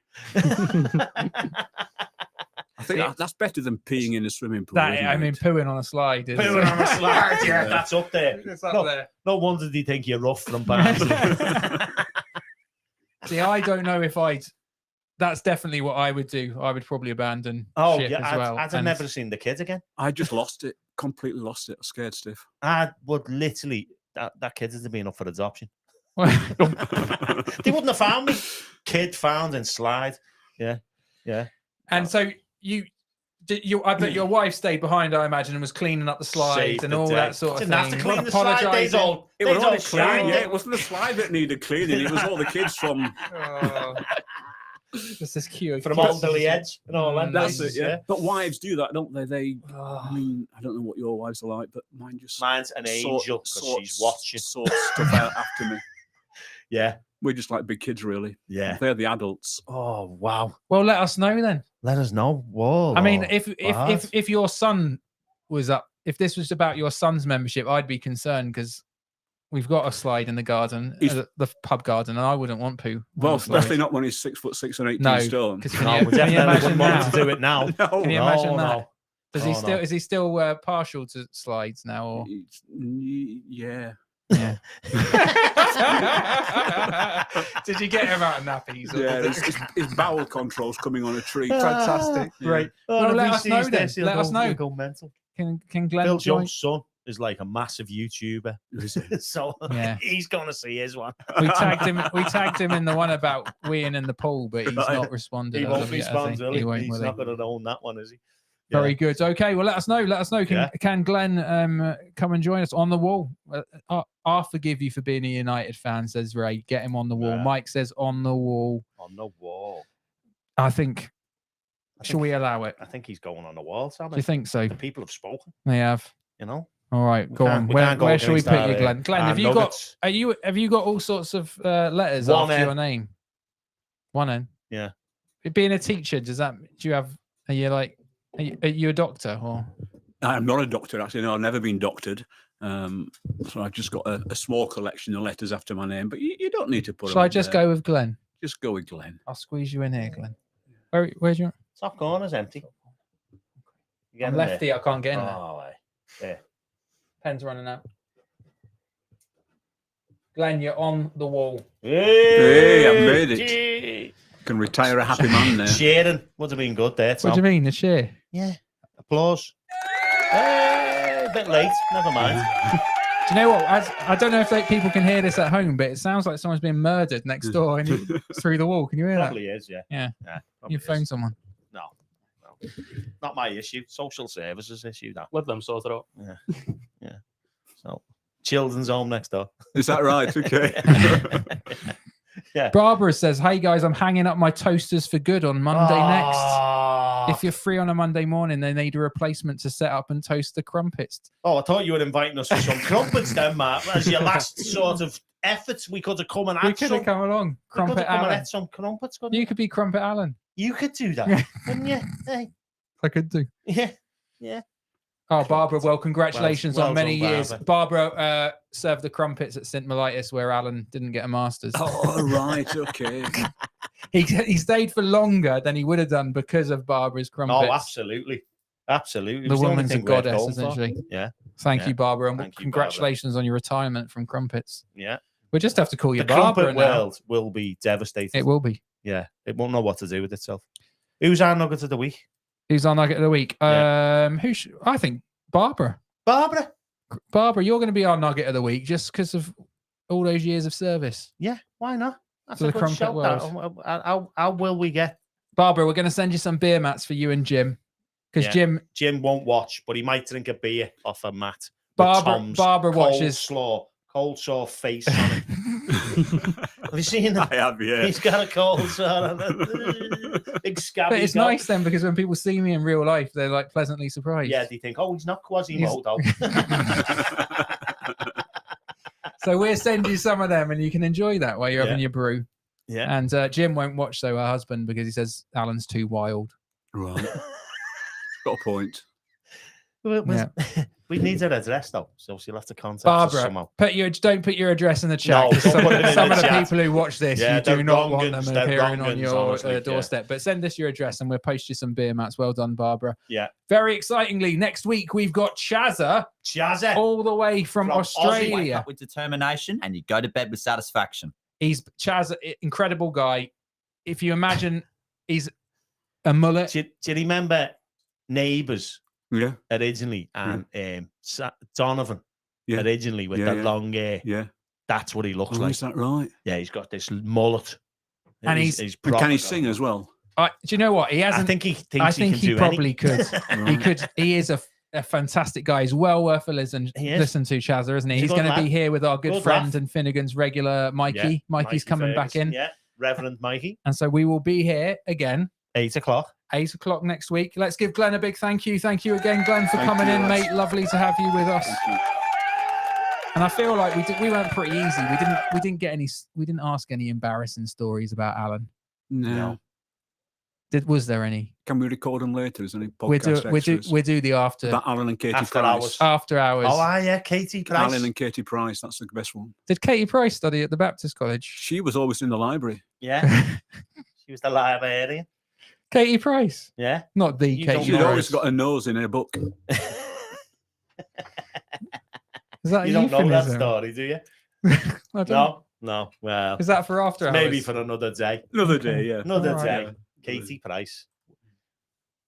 I think that's better than peeing in a swimming pool. Pooing on a slide. Pooing on a slide, yeah, that's up there. It's up there. No wonder they think you're rough from Barnsley. See, I don't know if that's definitely what I would do. I would probably abandon ship as well. I'd never seen the kids again. I just lost it. Completely lost it. I was scared stiff. I would literally, that kid has been up for adoption. They wouldn't have found me. Kid found in slide. Yeah. And so I bet your wife stayed behind, I imagine, and was cleaning up the slides and all that sort of thing. Didn't have to clean the slide. It was all clean. Yeah, it wasn't the slide that needed cleaning. It was all the kids from... Just this cute from Alderley Edge and all that. That's it, yeah. But wives do that, don't they? I mean, I don't know what your wives are like, but mine's an angel because she's watching. Sort stuff out after me. Yeah. We're just like big kids, really. Yeah. They're the adults. Oh, wow. Well, let us know then. Let us know. Whoa. I mean, if your son was up, if this was about your son's membership, I'd be concerned because we've got a slide in the garden, the pub garden, and I wouldn't want poo. Well, especially not when he's 6'6" and 18 stone. No, we definitely wouldn't want to do it now. Can you imagine that? Is he still partial to slides now? Or? Yeah. Yeah. Did you get him out of nappies? Yeah, his bowel control's coming on a treat. Fantastic. Great. Well, let us know then. Let us know. Go mental. Can Glenn Phil join? Jones' son is like a massive YouTuber. So he's gonna see his one. We tagged him in the one about weeing in the pool, but he's not responded. He won't respond, will he? He's not gonna own that one, is he? Yeah. Very good. Okay, well, let us know. Can Glenn come and join us on the wall? I'll forgive you for being a United fan, says Ray. Get him on the wall. Mike says on the wall. On the wall. I think shall we allow it? I think he's going on the wall, Sam. Do you think so? The people have spoken. They have. You know? All right, go on. Where shall we put you, Glenn? Glenn, have you got all sorts of letters after your name? One N. Yeah. Being a teacher, are you a doctor or? I'm not a doctor, actually. No, I've never been doctored. So I've just got a small collection of letters after my name, but you don't need to put them. Shall I just go with Glenn? Just go with Glenn. I'll squeeze you in here, Glenn. Where's your top corner's empty? I'm lefty, I can't get in there. Oh, yeah. Pen's running out. Glenn, you're on the wall. Hey, I made it. Can retire a happy man there. Cheering would have been good there, Tom. What do you mean, the cheer? Yeah. Applause. A bit late. Never mind. Do you know what? I don't know if people can hear this at home, but it sounds like someone's being murdered next door and through the wall. Can you hear Probably that? Is, yeah. Yeah. You phone someone. No. Not my issue. Social services issue, that. Let them sort it out. Yeah. So, children's home next door. Is that right? Okay. Yeah. Barbara says, "Hey guys, I'm hanging up my toasters for good on Monday next. If you're free on a Monday morning, they need a replacement to set up and toast the crumpets." Oh, I thought you were inviting us for some crumpets then, Matt. As your last sort of efforts, we could have come and had some. We could have come along. Crumpet Allan. Some crumpets, you could be Crumpet Allan. You could do that, couldn't you? Hey. I could do. Yeah. Oh, Barbara, well, congratulations on many years. Barbara served the crumpets at St. Mellitus where Allan didn't get a master's. Oh, right, okay. He stayed for longer than he would have done because of Barbara's crumpets. Oh, absolutely. Absolutely. The woman's a goddess, essentially. Yeah. Thank you, Barbara, and congratulations on your retirement from crumpets. Yeah. We'll just have to call you the Barbara crumpet world will be devastated. It will be. Yeah. It won't know what to do with itself. Who's our nugget of the week? Who's our nugget of the week? Yeah. I think Barbara. Barbara, you're going to be our nugget of the week just because of all those years of service. Yeah, why not? That's to the crumpet world. How will we get? Barbara, we're going to send you some beer mats for you and Jim. Because Jim won't watch, but he might drink a beer off a mat. Barbara watches. Cold sore face on it. Have you seen him? I have, yeah. He's got a cold sore and a big scabby. But it's goat. nice then because when people see me in real life, they're like pleasantly surprised. Yeah, they think, oh, he's not Quasimodo. So we'll send you some of them and you can enjoy that while you're having your brew. Yeah. And Jim won't watch, so her husband, because he says Alan's too wild. Right. Got a point. We need her address though, so she'll have to contact us Barbara, somehow. don't put your address in the chat. No, 'Cause don't put it in some the of the chat. people who watch this, Yeah, you do they're not want wrong-uns, them they're appearing on wrong-uns, your honestly, doorstep. But send us your address and we'll post you some beer mats. Well done, Barbara. Yeah. Very excitingly, next week we've got Chazza all the way from Wake Australia. up with determination and you go to bed with satisfaction. He's Chazza, incredible guy. If you imagine, he's a mullet. Do you remember Neighbours? Yeah. Originally, and Donovan originally with the long hair. Yeah. That's what he looks like. Is that right? Yeah, he's got this mullet. And he's And proper can he got sing it. as well? Do you know what? He hasn't. I think he thinks I think he can do probably anything. could. He could. He is a fantastic guy. He's well worth a listen to, Chazza, isn't he? He's going to be here with our good friend and Finnegan's regular Mikey. Yeah, Mikey's coming back in. Yeah, Reverend Mikey. And so we will be here again. 8 o'clock. 8 o'clock next week. Let's give Glenn a big thank you. Thank you again, Glenn, for coming in, mate. Lovely to have you with us. And I feel like we went pretty easy. We didn't ask any embarrassing stories about Alan. No. Was there any? Can we record them later? Is there any podcast we do the after. About Alan and Katie After Price. hours. After hours. Oh, yeah, Katie Price. Alan and Katie Price. That's the best one. Did Katie Price study at the Baptist College? She was always in the library. Yeah. She was the librarian. Katie Price. Yeah. Not the Katie She'd Price. always got a nose in her book. Is that you don't know that story, do you? I don't. No. Well, is that for after hours? Maybe for another day. Another day, yeah. Another Alright. day. Katie Price.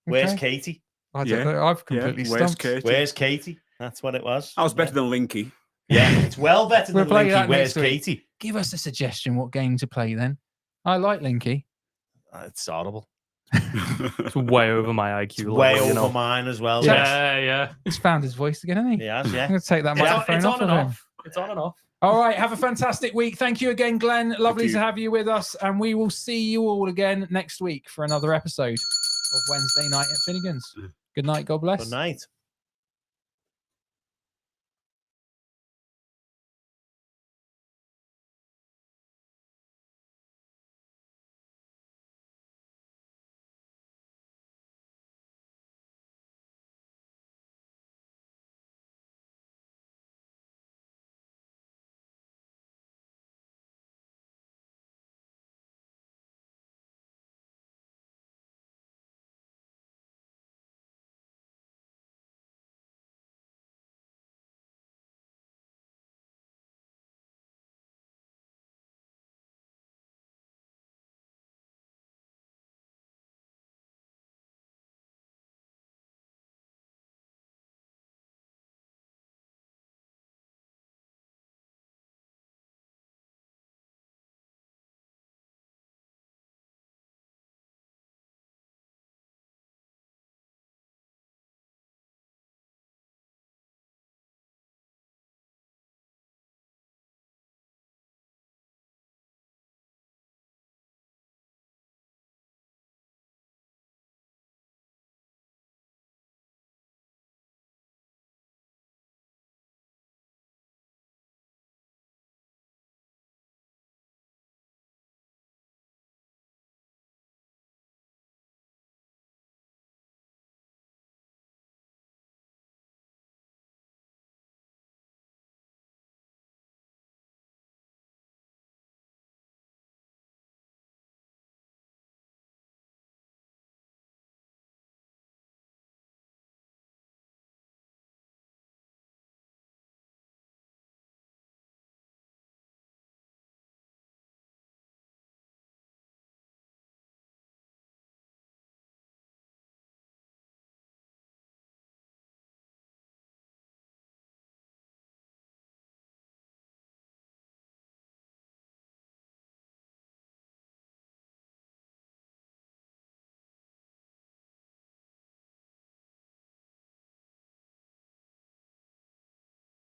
Where's Katie? I don't know. I've completely Where's stumped. Katie? Where's Katie? That's what it was. I was better than Linky. Yeah, it's well better We'll than play Linky. that Where's next week. Katie? Give us a suggestion what game to play then. I like Linky. It's horrible. It's way over my IQ level. Way you over know. mine as well. Yeah. He's found his voice again, hasn't he? He has, yeah. I'm going to take that It's microphone off on of and him. off. It's on and off. All right. Have a fantastic week. Thank you again, Glenn. Lovely you. to have you with us. And we will see you all again next week for another episode of Wednesday Night at Finnegan's. Good night. God bless. Good night.